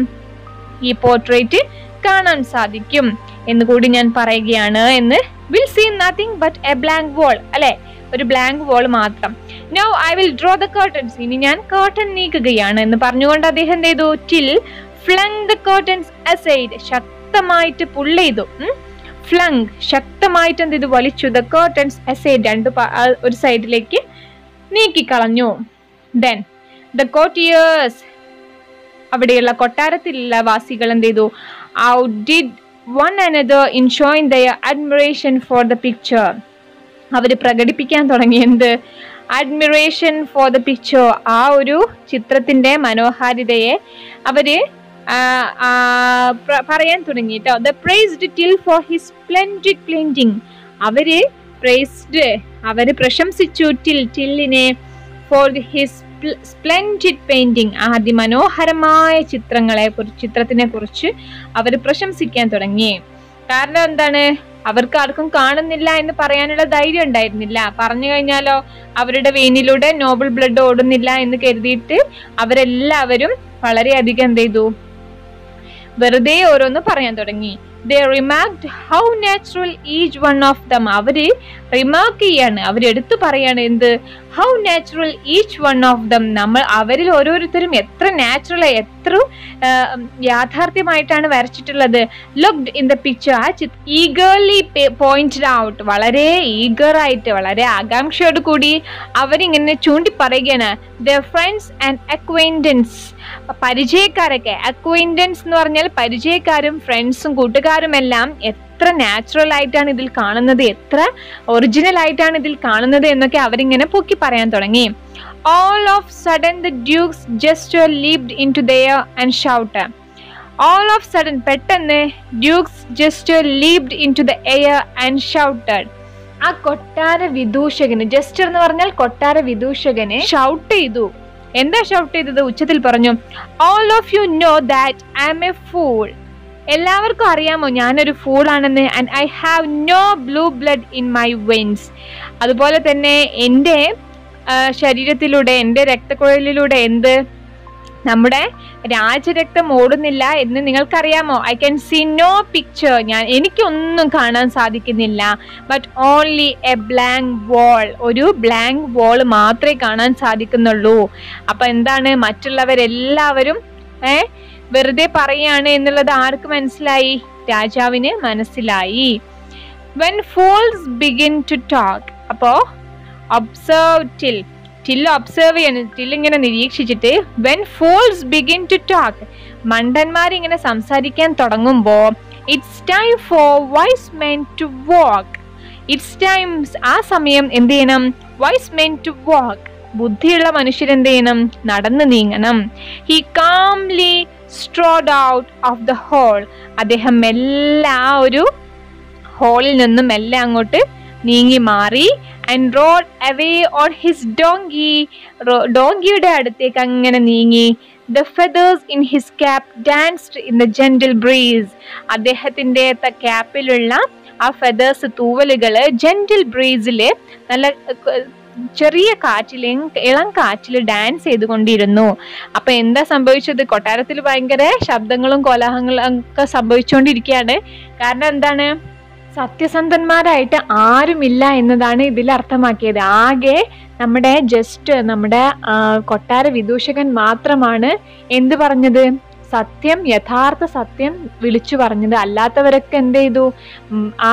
ഈ പോർട്രേറ്റ് കാണാൻ സാധിക്കും എന്ന് കൂടി ഞാൻ പറയുകയാണ്. എന്ന് will see nothing but a blank wall, അല്ലെ, ഒരു ബ്ലാങ്ക് വോൾ മാത്രം. Now I will draw the curtains, ഇനി ഞാൻ കർട്ടൻ നീക്കുകയാണ് എന്ന് പറഞ്ഞുകൊണ്ട് അദ്ദേഹം എന്ത് ചെയ്തു, Till flung the curtains aside, ശക്തമായിട്ട് പുൾ ചെയ്തു, ഫ്ലങ് ശക്തമായിട്ട് എന്ത് ചെയ്തു, വലിച്ചു, ദ കർട്ടൻസ് അസൈഡ്, ഒരു സൈഡിലേക്ക് നീക്കിക്കളഞ്ഞു. ദെൻ ദ കോർട്ടിയേഴ്സ്, അവിടെയുള്ള കൊട്ടാരത്തിലുള്ള വാസികൾ എന്ത് ചെയ്തു, outdid one another in showing their admiration for the picture, അവർ പ്രകടിപ്പിക്കാൻ തുടങ്ങി എന്ത്, അഡ്മിറേഷൻ ഫോർ ദ പിക്ചർ, ആ ഒരു ചിത്രത്തിന്റെ മനോഹാരിതയെ അവര് പറയാൻ തുടങ്ങി കേട്ടോ. The priced till for his splendid painting, അവര് പ്രശംസിച്ചു ടില്ലിനെ ഫോർ ഹിസ് സ്പ്ലെൻഡിഡ് പെയിന്റിംഗ്, അതിമനോഹരമായ ചിത്രത്തിനെ കുറിച്ച് അവർ പ്രശംസിക്കാൻ തുടങ്ങി. കാരണം എന്താണ്, അവർക്ക് ആർക്കും കാണുന്നില്ല എന്ന് പറയാനുള്ള ധൈര്യം ഉണ്ടായിരുന്നില്ല. പറഞ്ഞു കഴിഞ്ഞാലോ അവരുടെ വെയിനിലൂടെ നോബിൾ ബ്ലഡ് ഓടുന്നില്ല എന്ന് കരുതിയിട്ട് അവരെല്ലാവരും വളരെയധികം എന്ത് ചെയ്തു, വെറുതെ ഓരോന്ന് പറയാൻ തുടങ്ങി. They remarked how natural each one of them, അവര് റിമാർക്ക് ചെയ്യാണ്, അവരെടുത്തു പറയാണ് എന്ത്, how natural each one of them, അവരിൽ ഓരോരുത്തരും എത്ര നാച്ചുറൽ, എത്ര യാഥാർത്ഥ്യമായിട്ടാണ് വരച്ചിട്ടുള്ളത്. Looked in the picture, eagerly pointed out, വളരെ ഈഗറായിട്ട്, വളരെ ആകാംക്ഷയോട് കൂടി അവരിങ്ങനെ ചൂണ്ടി പറയുകയാണ്. Their friends and acquaintance, പരിചയക്കാരൊക്കെ, അക്വൈൻറ്റൻസ് എന്ന് പറഞ്ഞാൽ പരിചയക്കാരും ഫ്രണ്ട്സും കൂട്ടുകാരും എല്ലാം എത്ര നാച്ചുറൽ ആയിട്ടാണ് ഇതിൽ കാണുന്നത്, എത്ര ഒറിജിനൽ ആയിട്ടാണ് ഇതിൽ കാണുന്നത് എന്നൊക്കെ അവരിങ്ങനെ പൊക്കി പറയാൻ തുടങ്ങി. All of sudden the Duke's gesture leaped into the air and shouted. All of sudden, പെട്ടെന്ന് Duke's gesture leaped into the air and shouted. ആ കൊട്ടാര വിദൂഷകന്, ജസ്റ്റർ എന്ന് പറഞ്ഞാൽ കൊട്ടാര വിദൂഷകന് ഷൗട്ട് ചെയ്തു. എന്താ ഷൗട്ട് ചെയ്തത്, ഉച്ചത്തിൽ പറഞ്ഞു, all of you know that I am a fool, എല്ലാവർക്കും അറിയാമോ ഞാനൊരു ഫൂൾ ആണെന്ന്, and I have no blue blood in my veins, അതുപോലെ തന്നെ എൻ്റെ ശരീരത്തിലൂടെ, എൻ്റെ രക്തക്കുഴലിലൂടെ എന്ത്, നമ്മുടെ രാജരക്തം ഓടുന്നില്ല എന്ന് നിങ്ങൾക്കറിയാമോ. I can see no picture, എനിക്കൊന്നും കാണാൻ സാധിക്കുന്നില്ല. But only a blank wall, ഒരു ബ്ലാങ്ക് വാൾ മാത്രമേ കാണാൻ സാധിക്കുന്നുള്ളൂ. അപ്പൊ എന്താണ്, മറ്റുള്ളവരെല്ലാവരും വെറുതെ പറയാണ് എന്നുള്ളത് ആർക്ക് മനസ്സിലായി, രാജാവിന് മനസ്സിലായി. When fools begin to talk, അപ്പോ observe till ഒബ്സർവ് ചെയ്യണം, till ഇങ്ങനെ നിരീക്ഷിച്ചിട്ട് when fools begin to talk, മണ്ടന്മാർ ഇങ്ങനെ സംസാരിക്കാൻ തുടങ്ങുമ്പോ it's time for wise men to walk, it's time, ആ സമയം എന്ത് ചെയ്യണം, wise men to walk, ബുദ്ധിയുള്ള മനുഷ്യരെന്ത് ചെയ്യണം, നടന്നു നീങ്ങണം. He calmly strode out of the hall, അദ്ദേഹം മെല്ലെ ആ ഒരു ഹോളിൽ നിന്നും മെല്ലെ അങ്ങോട്ട് നീങ്ങി മാറി. and rode away on his donkey, ഡോങ്കിയുടെ അടുത്തേക്ക് അങ്ങനെ നീങ്ങി. The feathers in his cap danced in the gentle breeze, അദ്ദേഹത്തിന്റെ ക്യാപ്പിലുള്ള ആ ഫെദേഴ്സ്, തൂവലുകള് ജെന്റിൽ ബ്രീസില്, നല്ല ചെറിയ കാറ്റില്, ഇളം കാറ്റില് ഡാൻസ് ചെയ്തുകൊണ്ടിരുന്നു. അപ്പൊ എന്താ സംഭവിച്ചത്, കൊട്ടാരത്തിൽ ഭയങ്കര ശബ്ദങ്ങളും കോലാഹലങ്ങളും ഒക്കെ സംഭവിച്ചുകൊണ്ടിരിക്കുകയാണ്. കാരണം എന്താണ്, സത്യസന്ധന്മാരായിട്ട് ആരുമില്ല എന്നതാണ് ഇതിൽ അർത്ഥമാക്കിയത്. ആകെ നമ്മുടെ കൊട്ടാര വിദൂഷകൻ മാത്രമാണ് എന്ത് പറഞ്ഞത്, സത്യം, യഥാർത്ഥ സത്യം വിളിച്ചു പറഞ്ഞത്. അല്ലാത്തവരൊക്കെ എന്ത് ചെയ്തു, ആ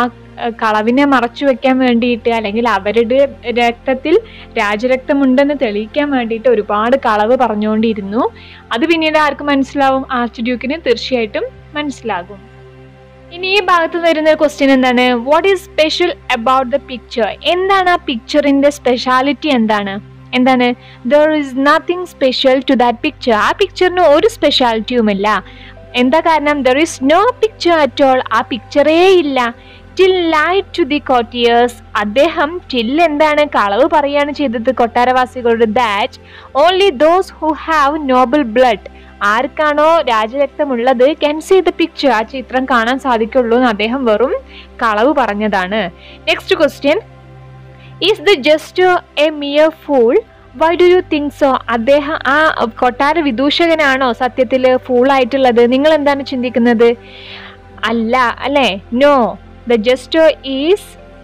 കളവിനെ മറച്ചു വെക്കാൻ വേണ്ടിയിട്ട്, അല്ലെങ്കിൽ അവരുടെ രക്തത്തിൽ രാജരക്തമുണ്ടെന്ന് തെളിയിക്കാൻ വേണ്ടിയിട്ട് ഒരുപാട് കളവ് പറഞ്ഞുകൊണ്ടിരുന്നു. അത് പിന്നീട് ആർക്ക് മനസ്സിലാവും, ആർച്ച് ഡ്യൂക്കിന് തീർച്ചയായിട്ടും മനസ്സിലാകും. ഇനി ഈ ഭാഗത്ത് വരുന്ന ക്വസ്റ്റ്യൻ എന്താണ്, what is special about the picture, എന്താണ് ആ പിക്ചറിന്റെ സ്പെഷ്യാലിറ്റി, എന്താണ് there is nothing special to that picture, ആ പിക്ചറിന് ഒരു സ്പെഷ്യാലിറ്റിയുമില്ല. എന്താ കാരണം? there is no picture at all. ആ പിക്ചറേ ഇല്ല. till lied to the courtiers. അദ്ദേഹം till എന്താണ്? കളവ് പറയാണ് ചെയ്തത് കൊട്ടാരവാസികളോട്. that only those who have noble blood. ആർക്കാണോ രാജരക്തമുള്ളത് can see the picture. ആ ചിത്രം കാണാൻ സാധിക്കുള്ളൂ എന്ന് അദ്ദേഹം വെറും കളവ് പറഞ്ഞതാണ്. Next question, is the jester a mere fool? why do you think so? അദ്ദേഹം ആ കൊട്ടാര വിദൂഷകനാണോ സത്യത്തിൽ ഫൂൾ ആയിട്ടുള്ളത്? നിങ്ങൾ എന്താണ് ചിന്തിക്കുന്നത്? അല്ല അല്ലേ? No, the jester is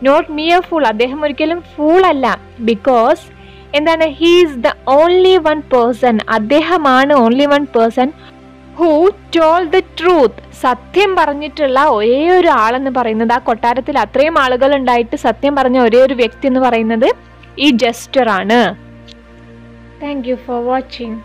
not mere fool. അദ്ദേഹം ഒരിക്കലും ഫൂൾ അല്ല. ബിക്കോസ് എന്താണ്? he is the only one person. അദ്ദേഹമാണ് only one person who told the truth. സത്യം പറഞ്ഞിട്ടുള്ള ഒരേ ഒരു ആളെന്ന് പറയുന്നത്, ആ കൊട്ടാരത്തിൽ അത്രയും ആളുകൾ ഉണ്ടായിട്ട് സത്യം പറഞ്ഞ ഒരേ ഒരു വ്യക്തി എന്ന് പറയുന്നത് ഈ ജസ്റ്റർ ആണ്. Thank you for watching.